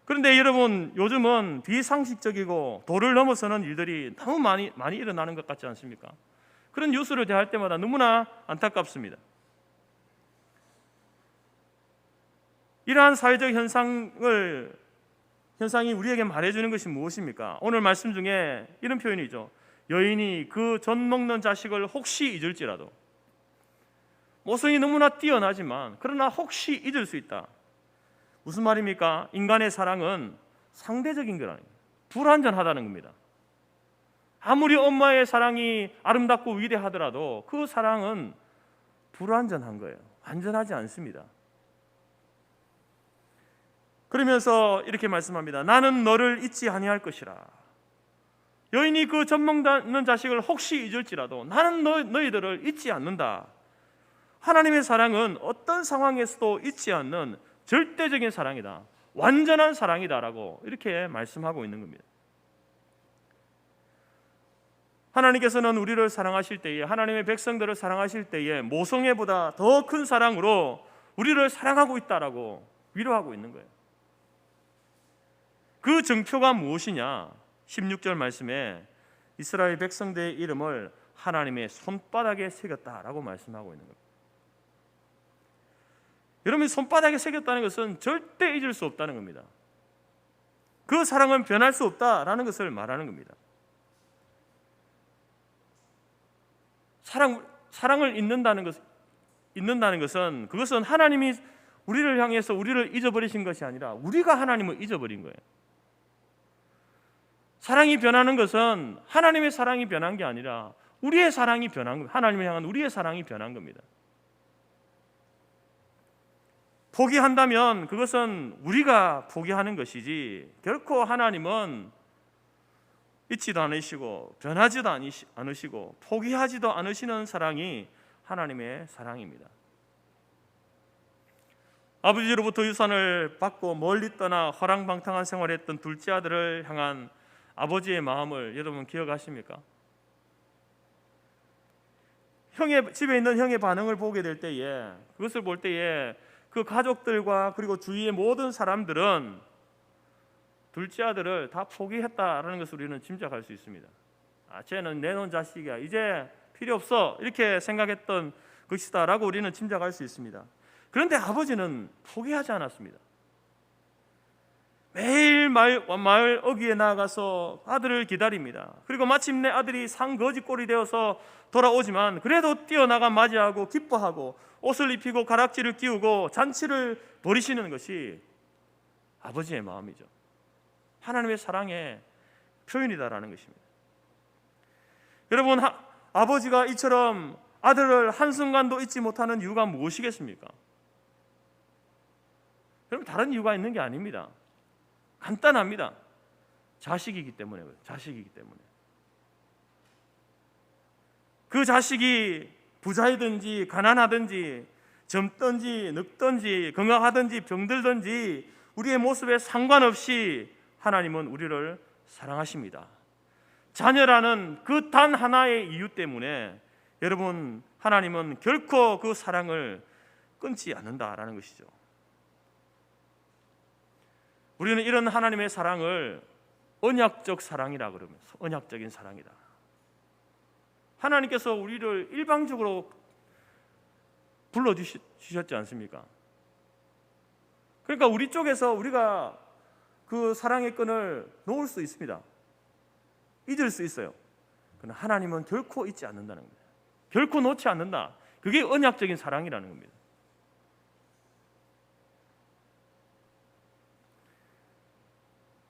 그런데 여러분, 요즘은 비상식적이고 도를 넘어서는 일들이 너무 많이 일어나는 것 같지 않습니까? 그런 뉴스를 대할 때마다 너무나 안타깝습니다. 이러한 사회적 현상이 우리에게 말해주는 것이 무엇입니까? 오늘 말씀 중에 이런 표현이죠. 여인이 그 젖 먹는 자식을 혹시 잊을지라도. 모성이 너무나 뛰어나지만 그러나 혹시 잊을 수 있다. 무슨 말입니까? 인간의 사랑은 상대적인 거라는 거예요. 불완전하다는 겁니다. 아무리 엄마의 사랑이 아름답고 위대하더라도 그 사랑은 불완전한 거예요. 완전하지 않습니다. 그러면서 이렇게 말씀합니다. 나는 너를 잊지 아니할 것이라. 여인이 그 젖 먹는 자식을 혹시 잊을지라도 나는 너희들을 잊지 않는다. 하나님의 사랑은 어떤 상황에서도 잊지 않는 절대적인 사랑이다. 완전한 사랑이다라고 이렇게 말씀하고 있는 겁니다. 하나님께서는 우리를 사랑하실 때에, 하나님의 백성들을 사랑하실 때에 모성애보다 더 큰 사랑으로 우리를 사랑하고 있다라고 위로하고 있는 거예요. 그 증표가 무엇이냐? 16절 말씀에 이스라엘 백성들의 이름을 하나님의 손바닥에 새겼다라고 말씀하고 있는 겁니다. 여러분, 손바닥에 새겼다는 것은 절대 잊을 수 없다는 겁니다. 그 사랑은 변할 수 없다라는 것을 말하는 겁니다. 사랑을 잊는다는 것은 그것은 하나님이 우리를 향해서 우리를 잊어버리신 것이 아니라 우리가 하나님을 잊어버린 거예요. 사랑이 변하는 것은 하나님의 사랑이 변한 게 아니라 우리의 사랑이 변한 겁니다. 하나님을 향한 우리의 사랑이 변한 겁니다. 포기한다면 그것은 우리가 포기하는 것이지 결코 하나님은 잊지도 않으시고 변하지도 않으시고 포기하지도 않으시는 사랑이 하나님의 사랑입니다. 아버지로부터 유산을 받고 멀리 떠나 허랑방탕한 생활을 했던 둘째 아들을 향한 아버지의 마음을 여러분 기억하십니까? 집에 있는 형의 반응을 보게 될 때에, 그것을 볼 때에 그 가족들과 그리고 주위의 모든 사람들은 둘째 아들을 다 포기했다라는 것을 우리는 짐작할 수 있습니다. 쟤는 내놓은 자식이야, 이제 필요 없어, 이렇게 생각했던 것이다라고 우리는 짐작할 수 있습니다. 그런데 아버지는 포기하지 않았습니다. 매일 마을 어귀에 나아가서 아들을 기다립니다. 그리고 마침내 아들이 상거지꼴이 되어서 돌아오지만 그래도 뛰어나가 맞이하고 기뻐하고 옷을 입히고 가락지를 끼우고 잔치를 벌이시는 것이 아버지의 마음이죠. 하나님의 사랑의 표현이다라는 것입니다. 여러분, 아버지가 이처럼 아들을 한순간도 잊지 못하는 이유가 무엇이겠습니까? 여러분, 다른 이유가 있는 게 아닙니다. 간단합니다. 자식이기 때문에. 그 자식이 부자이든지 가난하든지 젊든지 늙든지 건강하든지 병들든지 우리의 모습에 상관없이 하나님은 우리를 사랑하십니다. 자녀라는 그 단 하나의 이유 때문에 여러분, 하나님은 결코 그 사랑을 끊지 않는다라는 것이죠. 우리는 이런 하나님의 사랑을 언약적 사랑이라 그러면서, 언약적인 사랑이다. 하나님께서 우리를 일방적으로 불러주셨지 않습니까? 그러니까 우리 쪽에서 우리가 그 사랑의 끈을 놓을 수 있습니다. 잊을 수 있어요. 그러나 하나님은 결코 잊지 않는다는 겁니다. 결코 놓지 않는다. 그게 언약적인 사랑이라는 겁니다.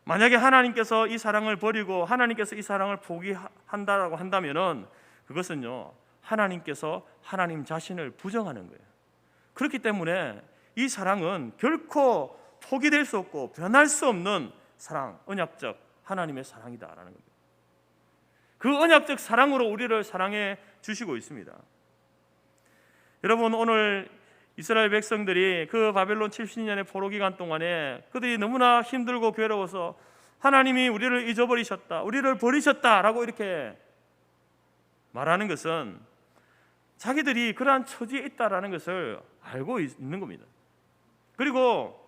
만약에 하나님께서 이 사랑을 버리고 하나님께서 이 사랑을 포기한다라고 한다면은 그것은요, 하나님께서 하나님 자신을 부정하는 거예요. 그렇기 때문에 이 사랑은 결코 포기될 수 없고 변할 수 없는 사랑, 언약적 하나님의 사랑이다라는 겁니다. 그 언약적 사랑으로 우리를 사랑해 주시고 있습니다. 여러분, 오늘 이스라엘 백성들이 그 바벨론 70년의 포로 기간 동안에 그들이 너무나 힘들고 괴로워서 하나님이 우리를 잊어버리셨다, 우리를 버리셨다라고 이렇게 말하는 것은 자기들이 그러한 처지에 있다라는 것을 알고 있는 겁니다. 그리고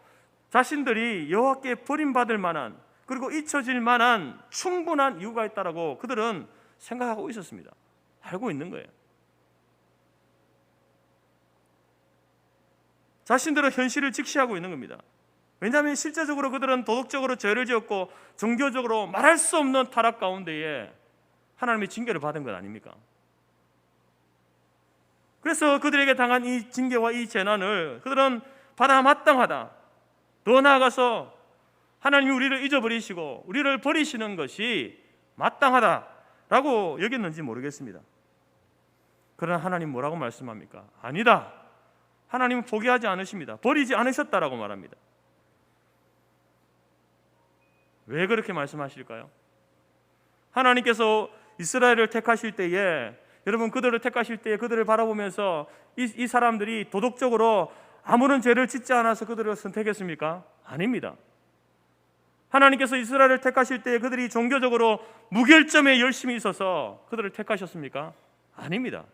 자신들이 여호와께 버림받을 만한, 그리고 잊혀질 만한 충분한 이유가 있다라고 그들은 생각하고 있었습니다. 알고 있는 거예요. 자신들은 현실을 직시하고 있는 겁니다. 왜냐하면 실제적으로 그들은 도덕적으로 죄를 지었고 종교적으로 말할 수 없는 타락 가운데에 하나님의 징계를 받은 것 아닙니까? 그래서 그들에게 당한 이 징계와 이 재난을 그들은 받아 마땅하다, 더 나아가서 하나님이 우리를 잊어버리시고 우리를 버리시는 것이 마땅하다라고 여겼는지 모르겠습니다. 그러나 하나님 뭐라고 말씀합니까? 아니다. 하나님은 포기하지 않으십니다. 버리지 않으셨다라고 말합니다. 왜 그렇게 말씀하실까요? 하나님께서 이스라엘을 택하실 때에, 여러분, 그들을 택하실 때에 그들을 바라보면서 이 사람들이 도덕적으로 아무런 죄를 짓지 않아서 그들을 선택했습니까? 아닙니다. 하나님께서 이스라엘을 택하실 때에 그들이 종교적으로 무결점에 열심히 있어서 그들을 택하셨습니까? 아닙니다.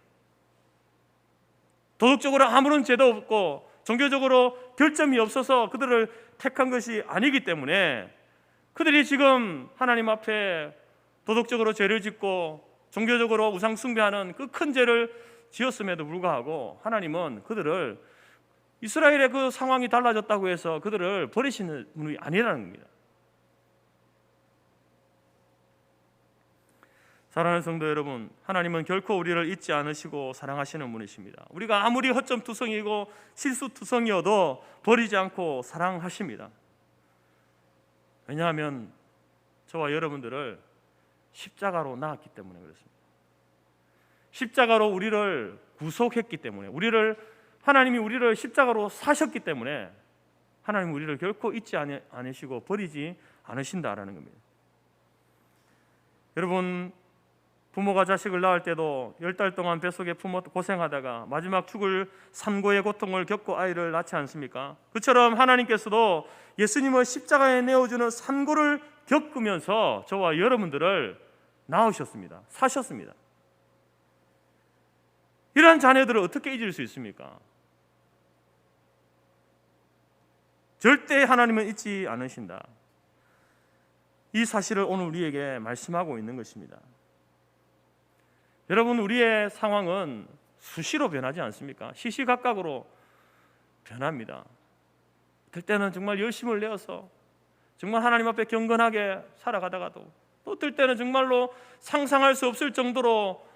도덕적으로 아무런 죄도 없고 종교적으로 결점이 없어서 그들을 택한 것이 아니기 때문에 그들이 지금 하나님 앞에 도덕적으로 죄를 짓고 종교적으로 우상 숭배하는 그 큰 죄를 지었음에도 불구하고 하나님은 그들을, 이스라엘의 그 상황이 달라졌다고 해서 그들을 버리시는 분이 아니라는 겁니다. 사랑하는 성도 여러분, 하나님은 결코 우리를 잊지 않으시고 사랑하시는 분이십니다. 우리가 아무리 허점투성이고 실수투성이어도 버리지 않고 사랑하십니다. 왜냐하면 저와 여러분들을 십자가로 낳았기 때문에 그렇습니다. 십자가로 우리를 구속했기 때문에, 하나님이 우리를 십자가로 사셨기 때문에 하나님은 우리를 결코 잊지 않으시고 버리지 않으신다라는 겁니다. 여러분, 부모가 자식을 낳을 때도 10달 동안 뱃속에 품어 고생하다가 마지막 죽을 산고의 고통을 겪고 아이를 낳지 않습니까? 그처럼 하나님께서도 예수님을 십자가에 내어주는 산고를 겪으면서 저와 여러분들을 낳으셨습니다. 사셨습니다. 이러한 자녀들을 어떻게 잊을 수 있습니까? 절대 하나님은 잊지 않으신다. 이 사실을 오늘 우리에게 말씀하고 있는 것입니다. 여러분, 우리의 상황은 수시로 변하지 않습니까? 시시각각으로 변합니다. 어떨 때는 정말 열심을 내어서 정말 하나님 앞에 경건하게 살아가다가도, 또 어떨 때는 정말로 상상할 수 없을 정도로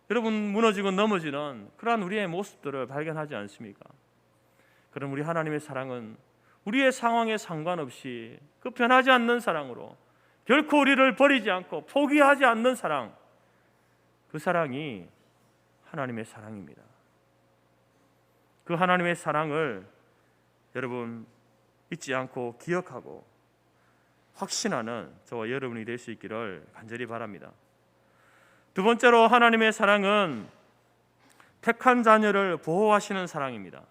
여러분 무너지고 넘어지는 그러한 우리의 모습들을 발견하지 않습니까? 그럼 우리 하나님의 사랑은 우리의 상황에 상관없이 그 변하지 않는 사랑으로, 결코 우리를 버리지 않고 포기하지 않는 사랑, 그 사랑이 하나님의 사랑입니다. 그 하나님의 사랑을 여러분 잊지 않고 기억하고 확신하는 저와 여러분이 될 수 있기를 간절히 바랍니다. 두 번째로, 하나님의 사랑은 택한 자녀를 보호하시는 사랑입니다.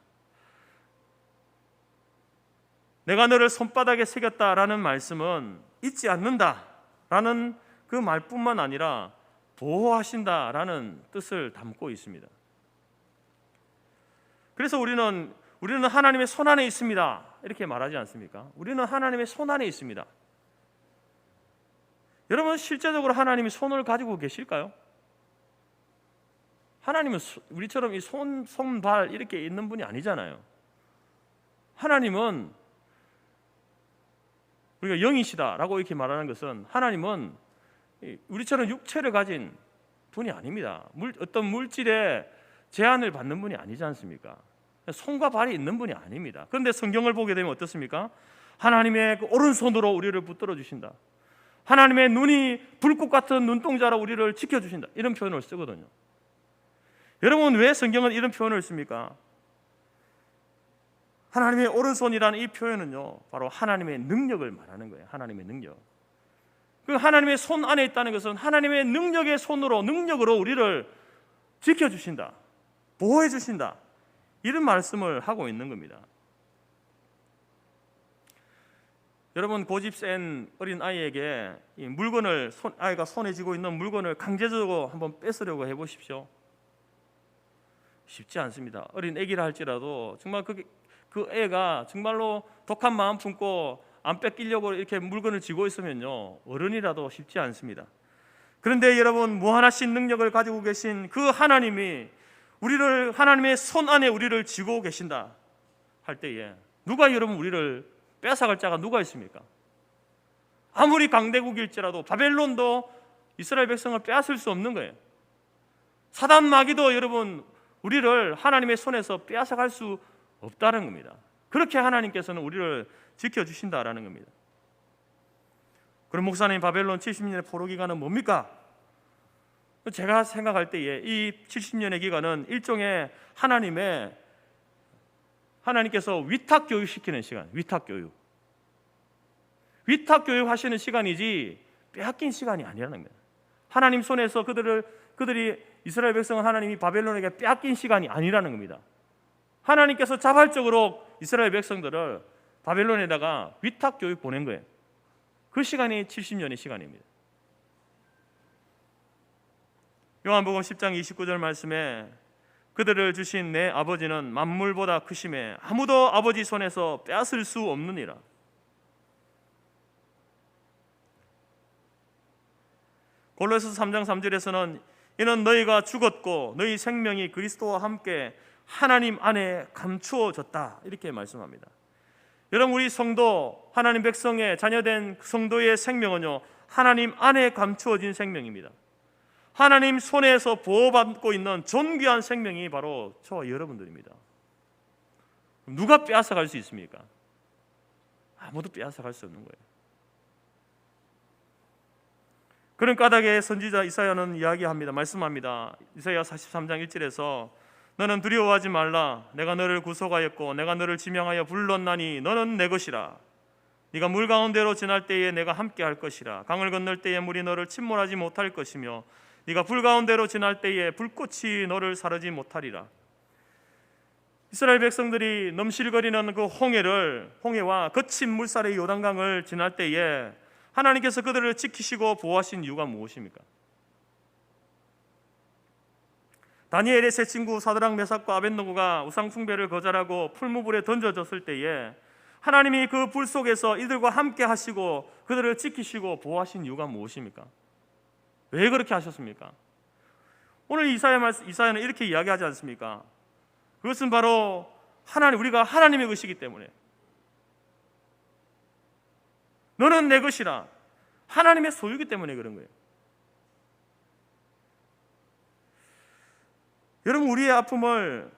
내가 너를 손바닥에 새겼다라는 말씀은 잊지 않는다라는 그 말뿐만 아니라 보호하신다라는 뜻을 담고 있습니다. 그래서 우리는 하나님의 손 안에 있습니다 이렇게 말하지 않습니까? 우리는 하나님의 손 안에 있습니다. 여러분, 실제적으로 하나님이 손을 가지고 계실까요? 하나님은 우리처럼 이 손, 발 이렇게 있는 분이 아니잖아요. 하나님은, 우리가 영이시다라고 이렇게 말하는 것은, 하나님은 우리처럼 육체를 가진 분이 아닙니다. 어떤 물질에 제한을 받는 분이 아니지 않습니까? 손과 발이 있는 분이 아닙니다. 그런데 성경을 보게 되면 어떻습니까? 하나님의 그 오른손으로 우리를 붙들어 주신다. 하나님의 눈이 불꽃 같은 눈동자로 우리를 지켜주신다. 이런 표현을 쓰거든요. 여러분, 왜 성경은 이런 표현을 씁니까? 하나님의 오른손이라는 이 표현은요, 바로 하나님의 능력을 말하는 거예요. 하나님의 능력. 그 하나님의 손 안에 있다는 것은 하나님의 능력의 손으로, 능력으로 우리를 지켜주신다, 보호해 주신다, 이런 말씀을 하고 있는 겁니다. 여러분, 고집 센 어린 아이에게 이 물건을, 아이가 손에 쥐고 있는 물건을 강제적으로 한번 뺏으려고 해보십시오. 쉽지 않습니다. 어린 애기라 할지라도 정말 그 애가 정말로 독한 마음 품고 안 뺏기려고 이렇게 물건을 쥐고 있으면요, 어른이라도 쉽지 않습니다. 그런데 여러분, 무한하신 능력을 가지고 계신 그 하나님이 우리를, 하나님의 손 안에 우리를 쥐고 계신다 할 때에 누가, 여러분, 우리를 뺏어갈 자가 누가 있습니까? 아무리 강대국일지라도 바벨론도 이스라엘 백성을 빼앗을 수 없는 거예요. 사단 마귀도 여러분, 우리를 하나님의 손에서 빼앗아갈 수 없다는 겁니다. 그렇게 하나님께서는 우리를 지켜주신다라는 겁니다. 그럼 목사님, 바벨론 70년의 포로 기간은 뭡니까? 제가 생각할 때에 이 70년의 기간은 일종의 하나님께서 위탁 교육시키는 시간, 위탁 교육 하시는 시간이지 빼앗긴 시간이 아니라는 겁니다. 하나님 손에서 그들이 이스라엘 백성은 하나님이 바벨론에게 빼앗긴 시간이 아니라는 겁니다. 하나님께서 자발적으로 이스라엘 백성들을 바벨론에다가 위탁 교육 보낸 거예요. 그 시간이 70년의 시간입니다. 요한복음 10장 29절 말씀에 그들을 주신 내 아버지는 만물보다 크심에 아무도 아버지 손에서 빼앗을 수 없느니라. 골로새서 3장 3절에서는 이는 너희가 죽었고 너희 생명이 그리스도와 함께 하나님 안에 감추어졌다, 이렇게 말씀합니다. 여러분, 우리 성도, 하나님 백성의 자녀된 성도의 생명은요, 하나님 안에 감추어진 생명입니다. 하나님 손에서 보호받고 있는 존귀한 생명이 바로 저와 여러분들입니다. 누가 빼앗아갈 수 있습니까? 아무도 빼앗아갈 수 없는 거예요. 그런 까닭에 선지자 이사야는 이야기합니다. 말씀합니다. 이사야 43장 1절에서 너는 두려워하지 말라. 내가 너를 구속하였고 내가 너를 지명하여 불렀나니 너는 내 것이라. 네가 물 가운데로 지날 때에 내가 함께 할 것이라. 강을 건널 때에 물이 너를 침몰하지 못할 것이며 네가 불 가운데로 지날 때에 불꽃이 너를 사르지 못하리라. 이스라엘 백성들이 넘실거리는 그 홍해와 거친 물살의 요단강을 지날 때에 하나님께서 그들을 지키시고 보호하신 이유가 무엇입니까? 다니엘의 세 친구 사드락, 메삭과 아벳느고가 우상 숭배를 거절하고 풀무불에 던져졌을 때에 하나님이 그 불 속에서 이들과 함께 하시고 그들을 지키시고 보호하신 이유가 무엇입니까? 왜 그렇게 하셨습니까? 오늘 이사야는 이렇게 이야기하지 않습니까? 그것은 바로 우리가 하나님의 것이기 때문에, 너는 내 것이라, 하나님의 소유이기 때문에 그런 거예요. 여러분, 우리의 아픔을,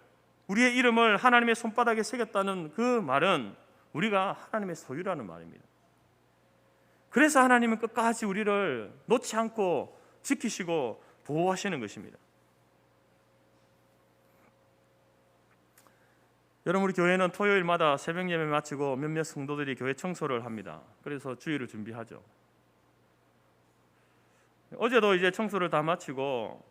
우리의 이름을 하나님의 손바닥에 새겼다는 그 말은 우리가 하나님의 소유라는 말입니다. 그래서 하나님은 끝까지 우리를 놓지 않고 지키시고 보호하시는 것입니다. 여러분, 우리 교회는 토요일마다 새벽 예배 마치고 몇몇 성도들이 교회 청소를 합니다. 그래서 주일을 준비하죠. 어제도 이제 청소를 다 마치고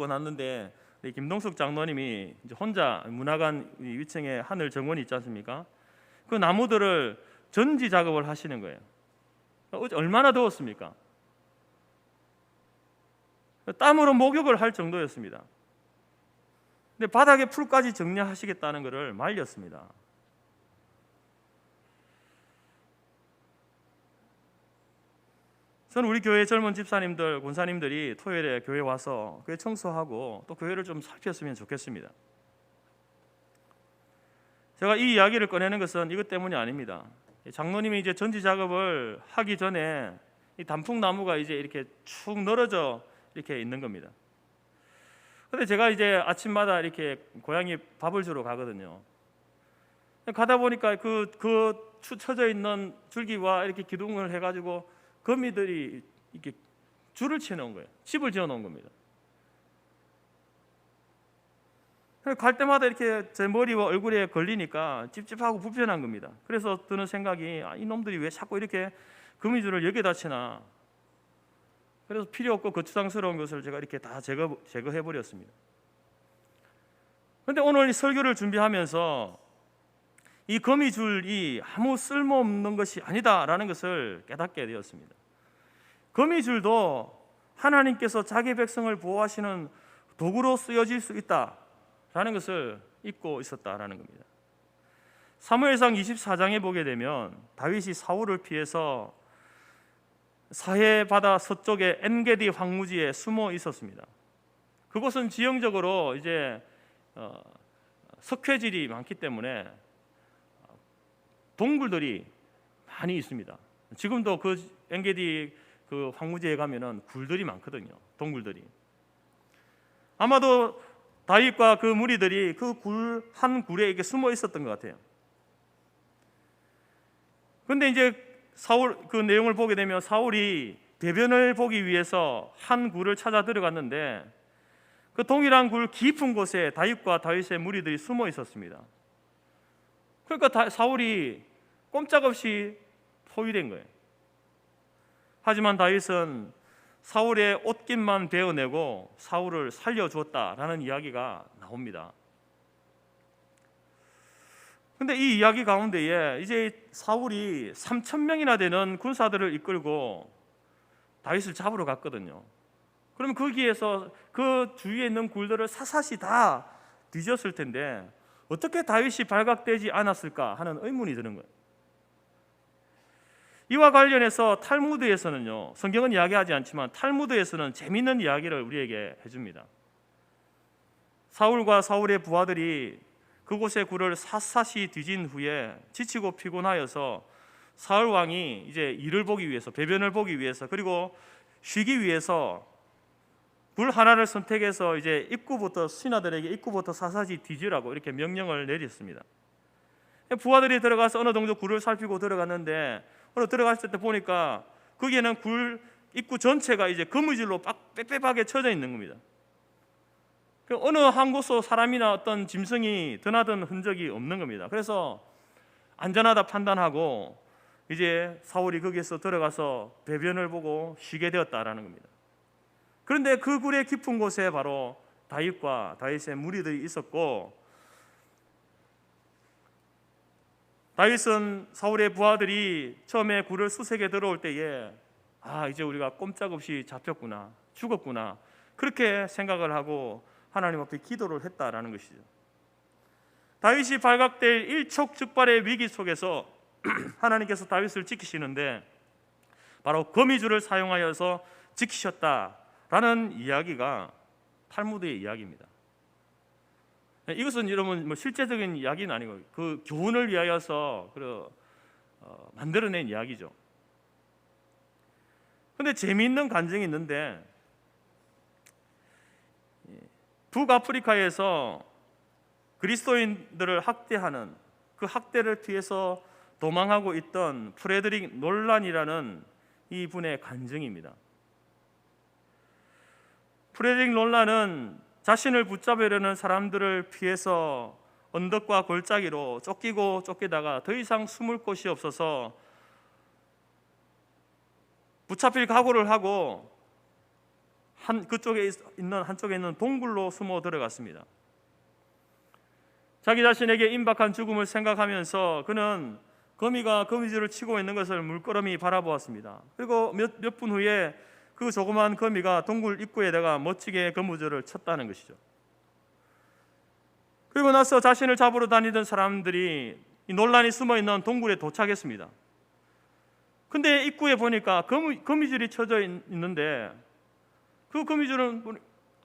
났는데 김동숙 장로님이 이제 혼자 문화관 위층에 하늘 정원이 있지 않습니까? 그 나무들을 전지 작업을 하시는 거예요. 어제 얼마나 더웠습니까? 땀으로 목욕을 할 정도였습니다. 근데 바닥에 풀까지 정리하시겠다는 것을 말렸습니다. 저는 우리 교회 젊은 집사님들, 권사님들이 토요일에 교회 와서 교회 청소하고 또 교회를 좀 살폈으면 좋겠습니다. 제가 이 이야기를 꺼내는 것은 이것 때문이 아닙니다. 장로님이 이제 전지 작업을 하기 전에 이 단풍나무가 이제 이렇게 축 늘어져 이렇게 있는 겁니다. 근데 제가 이제 아침마다 이렇게 고양이 밥을 주러 가거든요. 가다 보니까 그 쳐져 있는 줄기와 이렇게 기둥을 해가지고 거미들이 이렇게 줄을 치놓은 거예요. 집을 지어 놓은 겁니다. 갈 때마다 이렇게 제 머리와 얼굴에 걸리니까 찝찝하고 불편한 겁니다. 그래서 드는 생각이 이놈들이 왜 자꾸 이렇게 거미줄을 여기다 치나. 그래서 필요 없고 거추장스러운 것을 제가 이렇게 다 제거해 버렸습니다. 그런데 오늘 이 설교를 준비하면서 이 거미줄이 아무 쓸모없는 것이 아니다라는 것을 깨닫게 되었습니다. 거미줄도 하나님께서 자기 백성을 보호하시는 도구로 쓰여질 수 있다라는 것을 잊고 있었다라는 겁니다. 사무엘상 24장에 보게 되면 다윗이 사울을 피해서 사해 바다 서쪽의 엔게디 황무지에 숨어 있었습니다. 그곳은 지형적으로 이제 석회질이 많기 때문에 동굴들이 많이 있습니다. 지금도 그 엔게디 그 황무지에 가면은 굴들이 많거든요. 동굴들이. 아마도 다윗과 그 무리들이 그 굴 한 굴에 이렇게 숨어 있었던 것 같아요. 그런데 이제 사울 그 내용을 보게 되면 사울이 배변을 보기 위해서 한 굴을 찾아 들어갔는데 그 동일한 굴 깊은 곳에 다윗과 다윗의 무리들이 숨어 있었습니다. 그러니까 사울이 꼼짝없이 포위된 거예요. 하지만 다윗은 사울의 옷깃만 베어내고 사울을 살려주었다라는 이야기가 나옵니다. 근데 이 이야기 가운데에 이제 사울이 3,000명이나 되는 군사들을 이끌고 다윗을 잡으러 갔거든요. 그러면 거기에서 그 주위에 있는 굴들을 사사시 다 뒤졌을 텐데 어떻게 다윗이 발각되지 않았을까 하는 의문이 드는 거예요. 이와 관련해서 탈무드에서는요, 성경은 이야기하지 않지만 탈무드에서는 재미있는 이야기를 우리에게 해줍니다. 사울과 사울의 부하들이 그곳의 굴을 샅샅이 뒤진 후에 지치고 피곤하여서 사울 왕이 이제 일을 보기 위해서, 배변을 보기 위해서, 그리고 쉬기 위해서 굴 하나를 선택해서 이제 입구부터, 신하들에게 입구부터 샅샅이 뒤지라고 이렇게 명령을 내렸습니다. 부하들이 들어가서 어느 정도 굴을 살피고 들어갔는데 오늘 들어갔을 때 보니까 거기에는 굴 입구 전체가 이제 거미줄로 빽빽하게 쳐져 있는 겁니다. 어느 한 곳도 사람이나 어떤 짐승이 드나든 흔적이 없는 겁니다. 그래서 안전하다 판단하고 이제 사울이 거기에서 들어가서 배변을 보고 쉬게 되었다라는 겁니다. 그런데 그 굴의 깊은 곳에 바로 다윗과 다윗의 무리들이 있었고, 다윗은 사울의 부하들이 처음에 굴을 수색에 들어올 때에 이제 우리가 꼼짝없이 잡혔구나, 죽었구나, 그렇게 생각을 하고 하나님 앞에 기도를 했다라는 것이죠. 다윗이 발각될 일촉즉발의 위기 속에서 하나님께서 다윗을 지키시는데 바로 거미줄을 사용하여서 지키셨다라는 이야기가 탈무드의 이야기입니다. 이것은 여러분 실제적인 이야기는 아니고 그 교훈을 위하여서 만들어낸 이야기죠. 그런데 재미있는 간증이 있는데, 북아프리카에서 그리스도인들을 학대하는 그 학대를 피해서 도망하고 있던 프레드릭 놀란이라는 이분의 간증입니다. 프레드릭 놀란은 자신을 붙잡으려는 사람들을 피해서 언덕과 골짜기로 쫓기고 쫓기다가 더 이상 숨을 곳이 없어서 붙잡힐 각오를 하고 한쪽에 있는 동굴로 숨어 들어갔습니다. 자기 자신에게 임박한 죽음을 생각하면서 그는 거미가 거미줄을 치고 있는 것을 물끄러미 바라보았습니다. 그리고 몇 분 후에 그 그 조그만 거미가 동굴 입구에다가 멋지게 거미줄을 쳤다는 것이죠. 그리고 나서 자신을 잡으러 다니던 사람들이 이 논란이 숨어있는 동굴에 도착했습니다. 근데 입구에 보니까 거미줄이 쳐져 있는데 그 거미줄은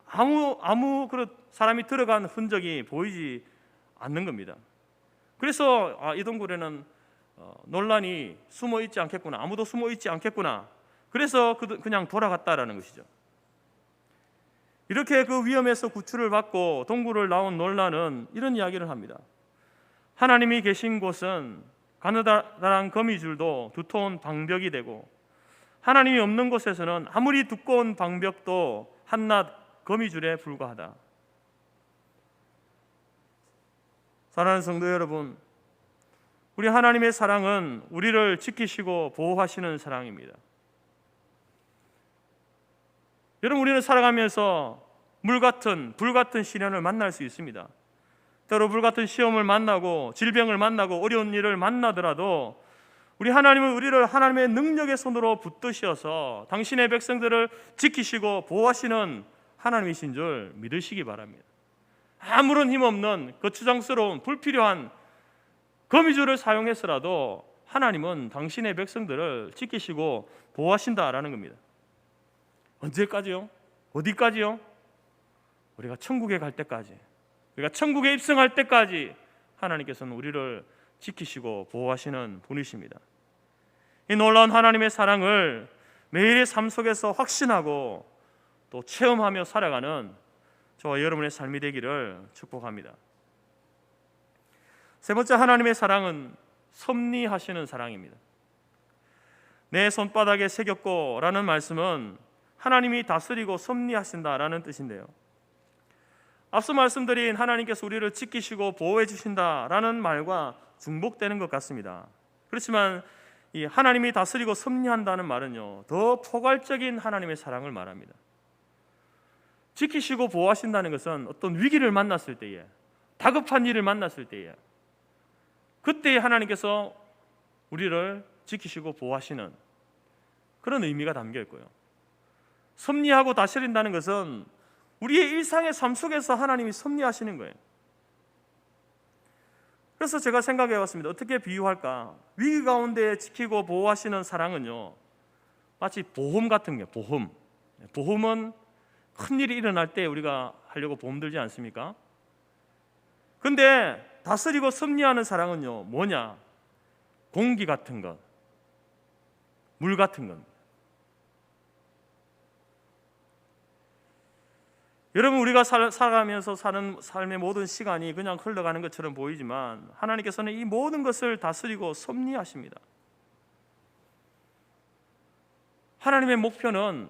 아무 그런 사람이 들어간 흔적이 보이지 않는 겁니다. 그래서 이 동굴에는 논란이 숨어 있지 않겠구나, 아무도 숨어 있지 않겠구나. 그래서 그냥 돌아갔다라는 것이죠. 이렇게 그 위험에서 구출을 받고 동굴을 나온 논란은 이런 이야기를 합니다. 하나님이 계신 곳은 가느다란 거미줄도 두터운 방벽이 되고, 하나님이 없는 곳에서는 아무리 두꺼운 방벽도 한낱 거미줄에 불과하다. 사랑하는 성도 여러분, 우리 하나님의 사랑은 우리를 지키시고 보호하시는 사랑입니다. 여러분, 우리는 살아가면서 불 같은 시련을 만날 수 있습니다. 때로 불같은 시험을 만나고 질병을 만나고 어려운 일을 만나더라도 우리 하나님은 우리를 하나님의 능력의 손으로 붙드셔서 당신의 백성들을 지키시고 보호하시는 하나님이신 줄 믿으시기 바랍니다. 아무런 힘없는 거추장스러운 불필요한 거미줄을 사용해서라도 하나님은 당신의 백성들을 지키시고 보호하신다라는 겁니다. 언제까지요? 어디까지요? 우리가 천국에 갈 때까지, 우리가 천국에 입성할 때까지 하나님께서는 우리를 지키시고 보호하시는 분이십니다. 이 놀라운 하나님의 사랑을 매일의 삶 속에서 확신하고 또 체험하며 살아가는 저와 여러분의 삶이 되기를 축복합니다. 세 번째, 하나님의 사랑은 섭리하시는 사랑입니다. 내 손바닥에 새겼고 라는 말씀은 하나님이 다스리고 섭리하신다라는 뜻인데요, 앞서 말씀드린 하나님께서 우리를 지키시고 보호해 주신다라는 말과 중복되는 것 같습니다. 그렇지만 이 하나님이 다스리고 섭리한다는 말은요, 더 포괄적인 하나님의 사랑을 말합니다. 지키시고 보호하신다는 것은 어떤 위기를 만났을 때에, 다급한 일을 만났을 때에, 그때 하나님께서 우리를 지키시고 보호하시는 그런 의미가 담겨 있고요, 섭리하고 다스린다는 것은 우리의 일상의 삶 속에서 하나님이 섭리하시는 거예요. 그래서 제가 생각해 봤습니다. 어떻게 비유할까? 위기 가운데 지키고 보호하시는 사랑은요, 마치 보험 같은 거예요. 보험은 큰일이 일어날 때 우리가 하려고 보험 들지 않습니까? 근데 다스리고 섭리하는 사랑은요, 뭐냐? 공기 같은 것, 물 같은 것. 여러분, 우리가 살아가면서 사는 삶의 모든 시간이 그냥 흘러가는 것처럼 보이지만 하나님께서는 이 모든 것을 다스리고 섭리하십니다. 하나님의 목표는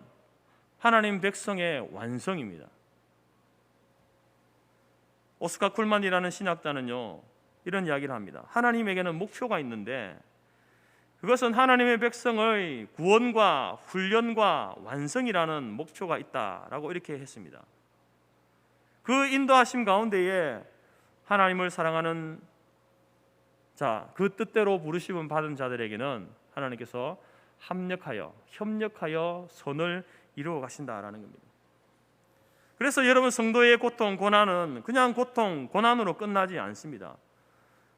하나님 백성의 완성입니다. 오스카 쿨만이라는 신학자는요, 이런 이야기를 합니다. 하나님에게는 목표가 있는데 그것은 하나님의 백성의 구원과 훈련과 완성이라는 목표가 있다라고 이렇게 했습니다. 그 인도하심 가운데에 하나님을 사랑하는 자, 그 뜻대로 부르심을 받은 자들에게는 하나님께서 협력하여 선을 이루어 가신다라는 겁니다. 그래서 여러분, 성도의 고통, 고난은 그냥 고통, 고난으로 끝나지 않습니다.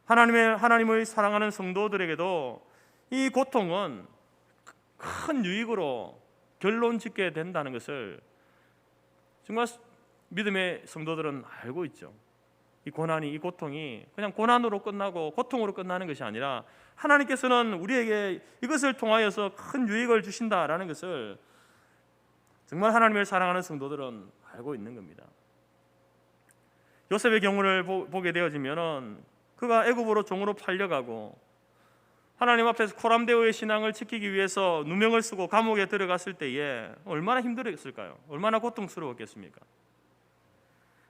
하나님을 사랑하는 성도들에게도 이 고통은 큰 유익으로 결론 짓게 된다는 것을 정말 믿음의 성도들은 알고 있죠. 이 고난이, 이 고통이 그냥 고난으로 끝나고 고통으로 끝나는 것이 아니라 하나님께서는 우리에게 이것을 통하여서 큰 유익을 주신다라는 것을 정말 하나님을 사랑하는 성도들은 알고 있는 겁니다. 요셉의 경우를 보게 되어지면은 그가 애굽으로 종으로 팔려가고 하나님 앞에서 코람데오의 신앙을 지키기 위해서 누명을 쓰고 감옥에 들어갔을 때에 얼마나 힘들었을까요? 얼마나 고통스러웠겠습니까?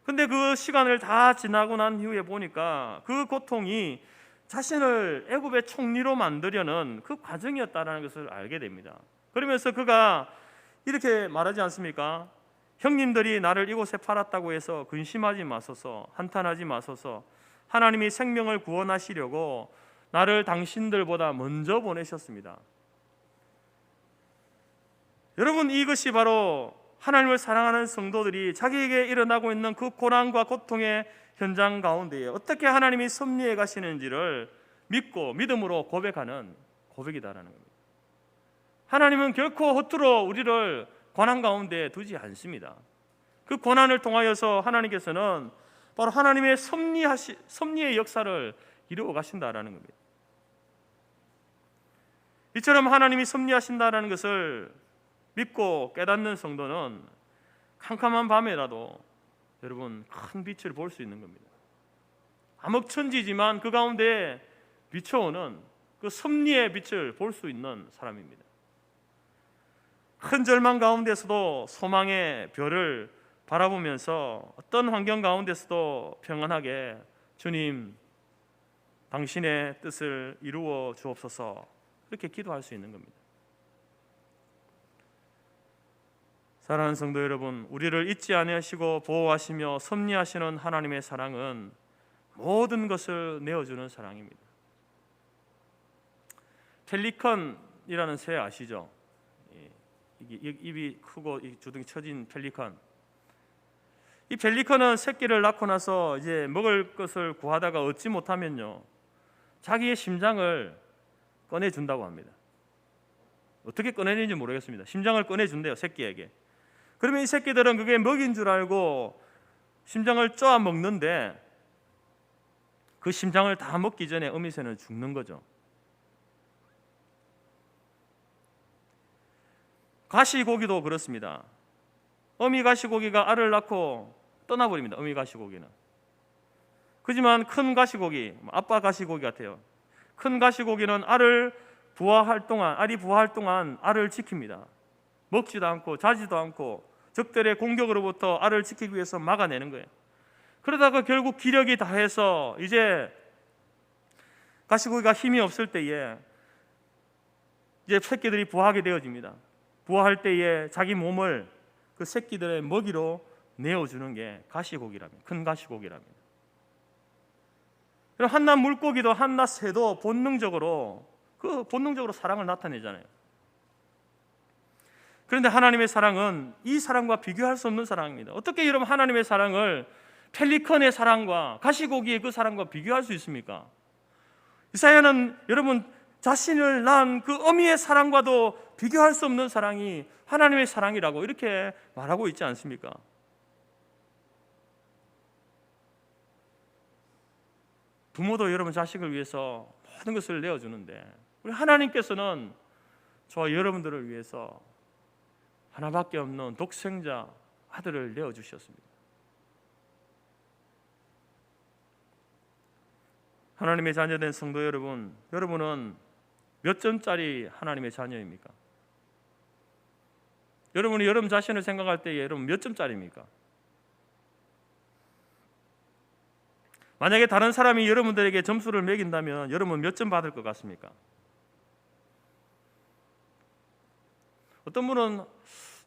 근데 그 시간을 다 지나고 난 이후에 보니까 그 고통이 자신을 애굽의 총리로 만들려는 그 과정이었다는 것을 알게 됩니다. 그러면서 그가 이렇게 말하지 않습니까? 형님들이 나를 이곳에 팔았다고 해서 근심하지 마소서, 한탄하지 마소서. 하나님이 생명을 구원하시려고 나를 당신들보다 먼저 보내셨습니다. 여러분, 이것이 바로 하나님을 사랑하는 성도들이 자기에게 일어나고 있는 그 고난과 고통의 현장 가운데에 어떻게 하나님이 섭리해 가시는지를 믿고 믿음으로 고백하는 고백이다라는 겁니다. 하나님은 결코 허투루 우리를 고난 가운데 두지 않습니다. 그 고난을 통하여서 하나님께서는 바로 하나님의 섭리의 역사를 이루어 가신다라는 겁니다. 이처럼 하나님이 섭리하신다라는 것을 믿고 깨닫는 성도는 캄캄한 밤에라도 여러분 큰 빛을 볼 수 있는 겁니다. 암흑천지지만 그 가운데 비춰오는 그 섭리의 빛을 볼 수 있는 사람입니다. 큰 절망 가운데서도 소망의 별을 바라보면서 어떤 환경 가운데서도 평안하게 주님 당신의 뜻을 이루어 주옵소서 이렇게 기도할 수 있는 겁니다. 사랑하는 성도 여러분, 우리를 잊지 아니하시고 보호하시며 섭리하시는 하나님의 사랑은 모든 것을 내어주는 사랑입니다. 펠리컨이라는 새 아시죠? 입이 크고 주둥이 처진 펠리컨. 이 펠리컨은 새끼를 낳고 나서 이제 먹을 것을 구하다가 얻지 못하면요, 자기의 심장을 꺼내준다고 합니다. 어떻게 꺼내는지 모르겠습니다. 심장을 꺼내준대요, 새끼에게. 그러면 이 새끼들은 그게 먹인 줄 알고 심장을 쪼아 먹는데 그 심장을 다 먹기 전에 어미새는 죽는 거죠. 가시고기도 그렇습니다. 어미 가시고기가 알을 낳고 떠나버립니다. 어미 가시고기는. 그렇지만 큰 가시고기, 아빠 가시고기 같아요. 큰 가시고기는 알이 부화할 동안 알을 지킵니다. 먹지도 않고 자지도 않고 적들의 공격으로부터 알을 지키기 위해서 막아내는 거예요. 그러다가 결국 기력이 다해서 이제 가시고기가 힘이 없을 때에 이제 새끼들이 부화하게 되어집니다. 부화할 때에 자기 몸을 그 새끼들의 먹이로 내어주는 게 가시고기랍니다. 큰 가시고기랍니다. 그럼 한낱 물고기도 한낱 새도 본능적으로 사랑을 나타내잖아요. 그런데 하나님의 사랑은 이 사랑과 비교할 수 없는 사랑입니다. 어떻게 여러분 하나님의 사랑을 펠리컨의 사랑과 가시고기의 그 사랑과 비교할 수 있습니까? 이사야는 여러분 자신을 낳은 그 어미의 사랑과도 비교할 수 없는 사랑이 하나님의 사랑이라고 이렇게 말하고 있지 않습니까? 부모도 여러분 자식을 위해서 모든 것을 내어주는데 우리 하나님께서는 저와 여러분들을 위해서 하나밖에 없는 독생자 아들을 내어주셨습니다. 하나님의 자녀된 성도 여러분, 여러분은 몇 점짜리 하나님의 자녀입니까? 여러분이 여러분 자신을 생각할 때 여러분 몇 점짜리입니까? 만약에 다른 사람이 여러분들에게 점수를 매긴다면 여러분 몇 점 받을 것 같습니까? 어떤 분은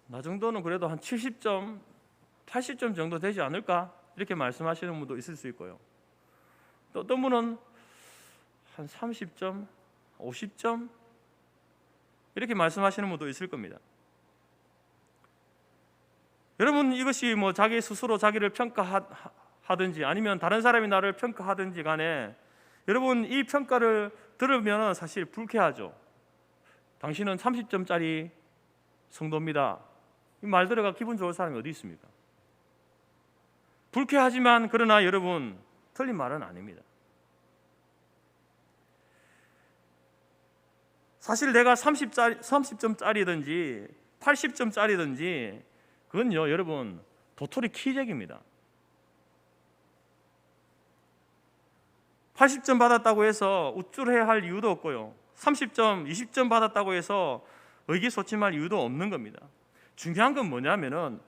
나 정도는 그래도 한 70점, 80점 정도 되지 않을까? 이렇게 말씀하시는 분도 있을 수 있고요. 또 어떤 분은 한 30점, 50점 이렇게 말씀하시는 분도 있을 겁니다. 여러분 이것이 뭐 자기 스스로 자기를 평가하든지 아니면 다른 사람이 나를 평가하든지 간에 여러분 이 평가를 들으면 사실 불쾌하죠. 당신은 30점짜리 성도입니다. 이 말 들어가 기분 좋을 사람이 어디 있습니까? 불쾌하지만 그러나 여러분 틀린 말은 아닙니다. 사실 내가 30점짜리든지 80점짜리든지 그건요 여러분 도토리 키재기입니다. 80점 받았다고 해서 우쭐해야 할 이유도 없고요. 30점, 20점 받았다고 해서 의기소침할 이유도 없는 겁니다. 중요한 건 뭐냐면은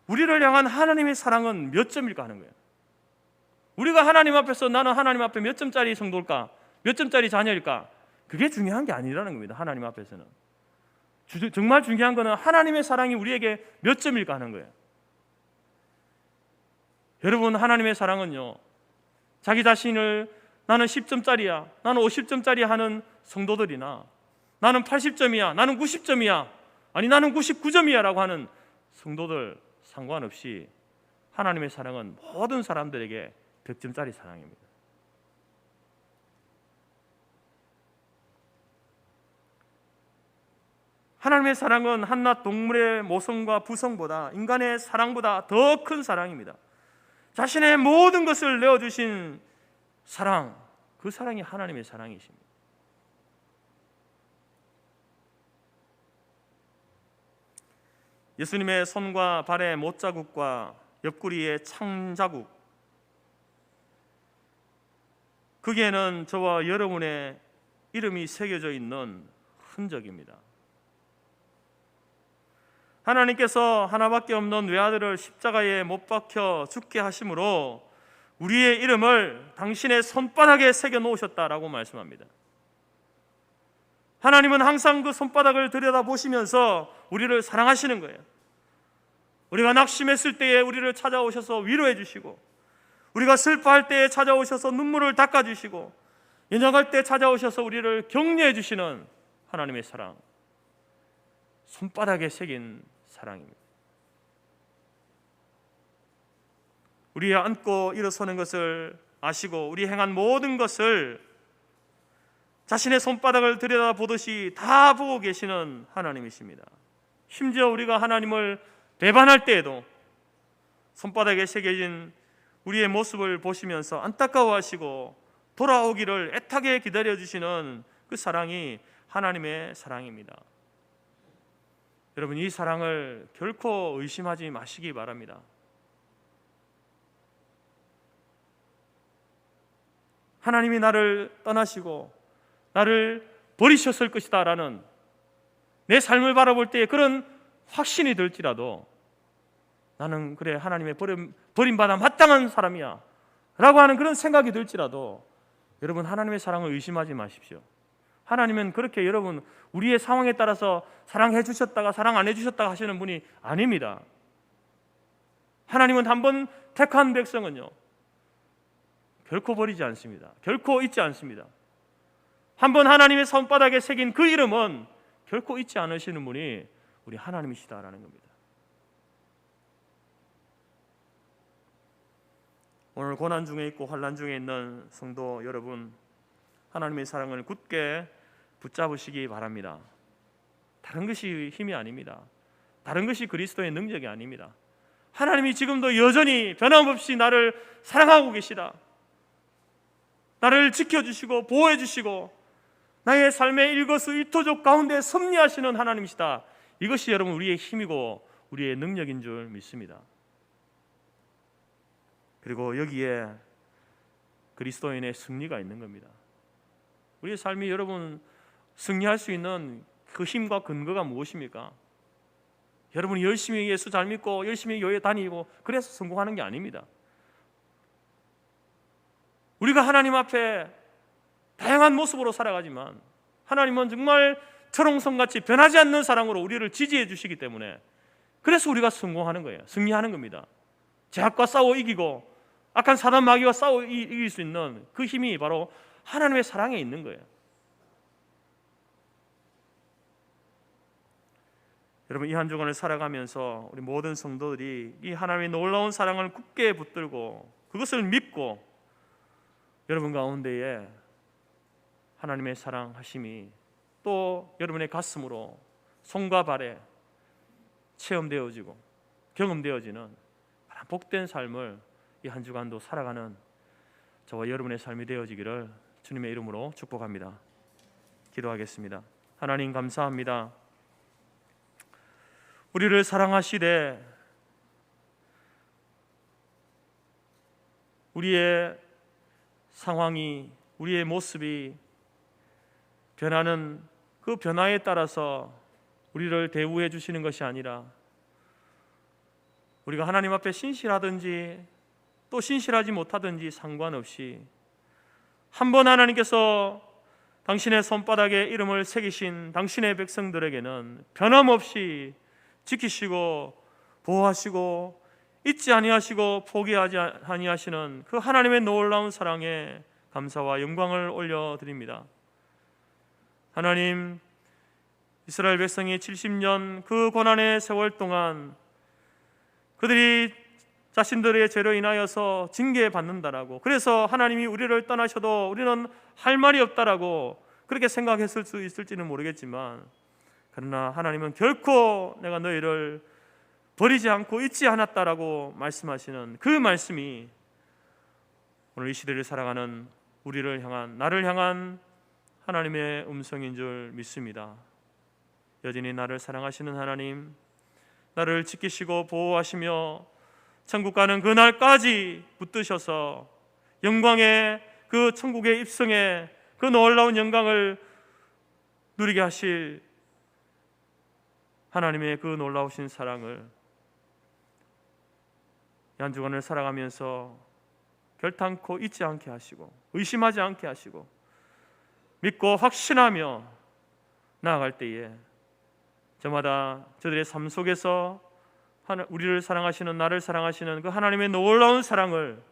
우리를 향한 하나님의 사랑은 몇 점일까 하는 거예요. 우리가 하나님 앞에서 나는 하나님 앞에 몇 점짜리 성도일까? 몇 점짜리 자녀일까? 그게 중요한 게 아니라는 겁니다. 하나님 앞에서는 정말 중요한 거는 하나님의 사랑이 우리에게 몇 점일까 하는 거예요. 여러분 하나님의 사랑은요 자기 자신을 나는 10점짜리야, 나는 50점짜리 하는 성도들이나 나는 80점이야, 나는 90점이야 아니 나는 99점이야 라고 하는 성도들 상관없이 하나님의 사랑은 모든 사람들에게 100점짜리 사랑입니다. 하나님의 사랑은 한낱 동물의 모성과 부성보다, 인간의 사랑보다 더 큰 사랑입니다. 자신의 모든 것을 내어주신 사랑, 그 사랑이 하나님의 사랑이십니다. 예수님의 손과 발의 못자국과 옆구리의 창자국, 거기에는 저와 여러분의 이름이 새겨져 있는 흔적입니다. 하나님께서 하나밖에 없는 외아들을 십자가에 못 박혀 죽게 하심으로 우리의 이름을 당신의 손바닥에 새겨 놓으셨다라고 말씀합니다. 하나님은 항상 그 손바닥을 들여다보시면서 우리를 사랑하시는 거예요. 우리가 낙심했을 때에 우리를 찾아오셔서 위로해 주시고, 우리가 슬퍼할 때에 찾아오셔서 눈물을 닦아주시고, 연약할 때 찾아오셔서 우리를 격려해 주시는 하나님의 사랑, 손바닥에 새긴 사랑입니다. 우리 앉고 일어서는 것을 아시고 우리 행한 모든 것을 자신의 손바닥을 들여다보듯이 다 보고 계시는 하나님이십니다. 심지어 우리가 하나님을 배반할 때에도 손바닥에 새겨진 우리의 모습을 보시면서 안타까워하시고 돌아오기를 애타게 기다려주시는 그 사랑이 하나님의 사랑입니다. 여러분, 이 사랑을 결코 의심하지 마시기 바랍니다. 하나님이 나를 떠나시고 나를 버리셨을 것이다 라는 내 삶을 바라볼 때에 그런 확신이 들지라도 나는 그래 하나님의 버림받아 마땅한 사람이야 라고 하는 그런 생각이 들지라도 여러분, 하나님의 사랑을 의심하지 마십시오. 하나님은 그렇게 여러분 우리의 상황에 따라서 사랑해 주셨다가 사랑 안 해주셨다가 하시는 분이 아닙니다. 하나님은 한번 택한 백성은요 결코 버리지 않습니다. 결코 잊지 않습니다. 한번 하나님의 손바닥에 새긴 그 이름은 결코 잊지 않으시는 분이 우리 하나님이시다라는 겁니다. 오늘 고난 중에 있고 환난 중에 있는 성도 여러분, 하나님의 사랑을 굳게 붙잡으시기 바랍니다. 다른 것이 힘이 아닙니다. 다른 것이 그리스도의 능력이 아닙니다. 하나님이 지금도 여전히 변함없이 나를 사랑하고 계시다. 나를 지켜주시고 보호해주시고 나의 삶의 일거수일투족 가운데 섭리하시는 하나님이시다. 이것이 여러분 우리의 힘이고 우리의 능력인 줄 믿습니다. 그리고 여기에 그리스도인의 승리가 있는 겁니다. 우리의 삶이 여러분 승리할 수 있는 그 힘과 근거가 무엇입니까? 여러분이 열심히 예수 잘 믿고 열심히 교회 다니고 그래서 성공하는 게 아닙니다. 우리가 하나님 앞에 다양한 모습으로 살아가지만 하나님은 정말 철옹성같이 변하지 않는 사랑으로 우리를 지지해 주시기 때문에 그래서 우리가 성공하는 거예요. 승리하는 겁니다. 죄악과 싸워 이기고 악한 사단 마귀와 싸워 이길 수 있는 그 힘이 바로 하나님의 사랑에 있는 거예요. 여러분, 이 한 주간을 살아가면서 우리 모든 성도들이 이 하나님의 놀라운 사랑을 굳게 붙들고 그것을 믿고 여러분 가운데에 하나님의 사랑하심이 또 여러분의 가슴으로 손과 발에 체험되어지고 경험되어지는 복된 삶을 이 한 주간도 살아가는 저와 여러분의 삶이 되어지기를 주님의 이름으로 축복합니다. 기도하겠습니다. 하나님 감사합니다. 우리를 사랑하시되 우리의 상황이 우리의 모습이 변하는 그 변화에 따라서 우리를 대우해 주시는 것이 아니라 우리가 하나님 앞에 신실하든지 또 신실하지 못하든지 상관없이 한번 하나님께서 당신의 손바닥에 이름을 새기신 당신의 백성들에게는 변함없이 지키시고 보호하시고 잊지 아니하시고 포기하지 아니하시는 그 하나님의 놀라운 사랑에 감사와 영광을 올려드립니다. 하나님, 이스라엘 백성이 70년 그 고난의 세월 동안 그들이 자신들의 죄로 인하여서 징계받는다라고, 그래서 하나님이 우리를 떠나셔도 우리는 할 말이 없다라고 그렇게 생각했을 수 있을지는 모르겠지만, 그러나 하나님은 결코 내가 너희를 버리지 않고 잊지 않았다라고 말씀하시는 그 말씀이 오늘 이 시대를 살아가는 우리를 향한, 나를 향한 하나님의 음성인 줄 믿습니다. 여전히 나를 사랑하시는 하나님, 나를 지키시고 보호하시며 천국 가는 그날까지 붙드셔서 영광의 그 천국의 입성에 그 놀라운 영광을 누리게 하실 하나님의 그 놀라우신 사랑을 한 주간을 살아가면서 결탄코 잊지 않게 하시고 의심하지 않게 하시고 믿고 확신하며 나아갈 때에 저마다 저들의 삶 속에서 우리를 사랑하시는, 나를 사랑하시는 그 하나님의 놀라운 사랑을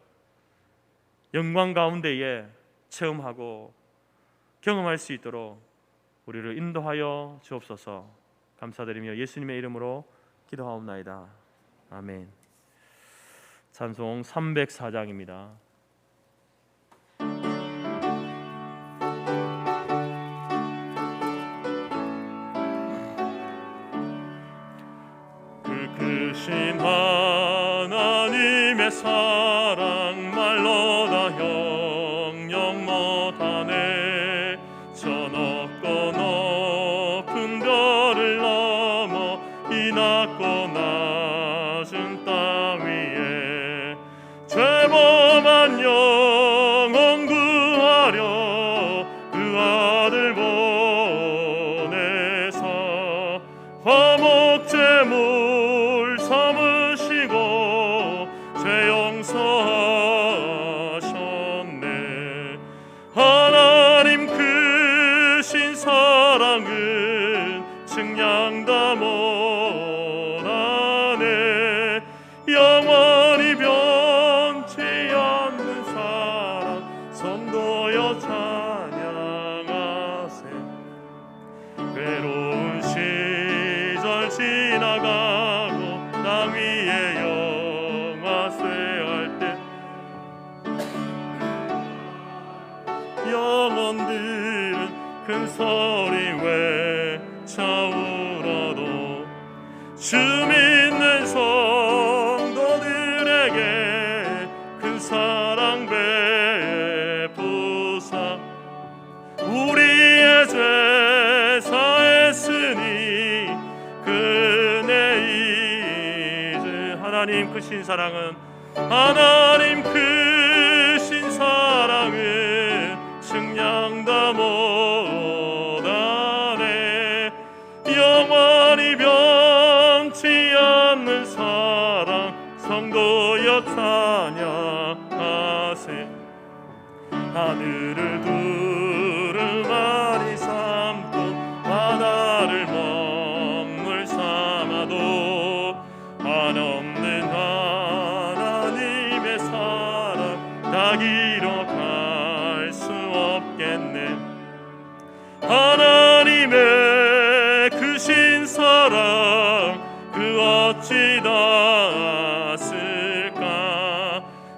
영광 가운데에 체험하고 경험할 수 있도록 우리를 인도하여 주옵소서. 감사드리며 예수님의 이름으로 기도하옵나이다. 아멘. 찬송 304장입니다. 크신 하나님의 사랑 말로 다 형용 못하네. 저 높고 높은 별을 넘어 이 낮고 낮은 땅 위에 죄범한 영혼 구하려 그 아들 보내사 화목제물 삼으시고 죄 용서하셨네. 하나님 크신 사랑은 측량다 못하네. 영원히 변치 않는 사랑 성도여 찬양하세. 괴로운 시절 지나가고 땅 위에 영화쇠할 때 영혼들은 큰 소리 외쳐울어도 주 믿는 성도들에게 큰 사랑 베푸사 우리의 죄 사했으니 그네 이제 하나님 크신 사랑은 측량다 못하네. 영원히 변치 않는 사랑 성도여 찬양하세. 하늘을 두루마리 삼고 바다를 먹물 삼아도 한없는 하나님의 사랑 다 기록할 수 없겠네. 하나님의 크신 사랑 그 어찌 닿았을까.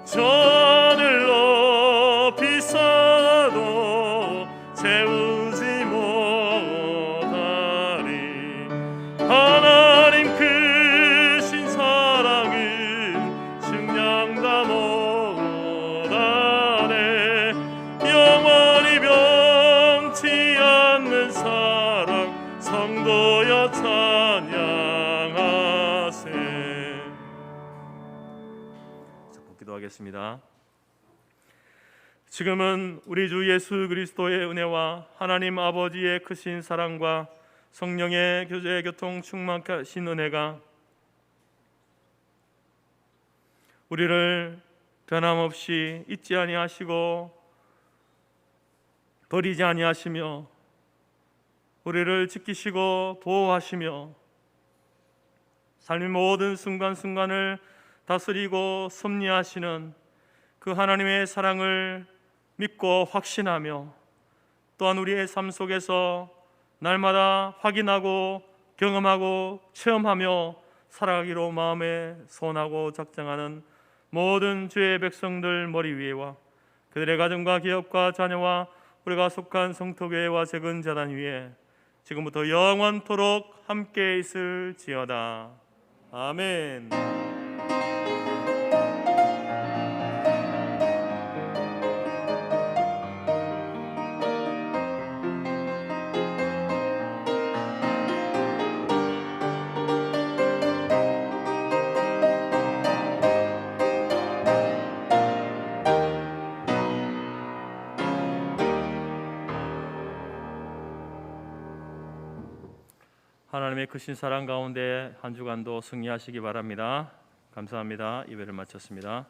저 하늘 높이 쌓아도 채우지 못하리. 하나님 크신 사랑은 측량다 못하네. 영원히 변치 않는 사랑 성도여 찬양하세. 기도하겠습니다. 지금은 우리 주 예수 그리스도의 은혜와 하나님 아버지의 크신 사랑과 성령의 교제 교통 충만케 하신 은혜가 우리를 변함없이 잊지 아니하시고 버리지 아니하시며 우리를 지키시고 보호하시며 삶의 모든 순간순간을 다스리고 섭리하시는 그 하나님의 사랑을 믿고 확신하며 또한 우리의 삶 속에서 날마다 확인하고 경험하고 체험하며 살아가기로 마음에 소원하고 작정하는 모든 주의 백성들 머리 위에와 그들의 가정과 기업과 자녀와 우리가 속한 성토교회와 적은 재단 위에 지금부터 영원토록 함께 있을지어다. 아멘. 하나님의 크신 사랑 가운데 한 주간도 승리하시기 바랍니다. 감사합니다. 예배를 마쳤습니다.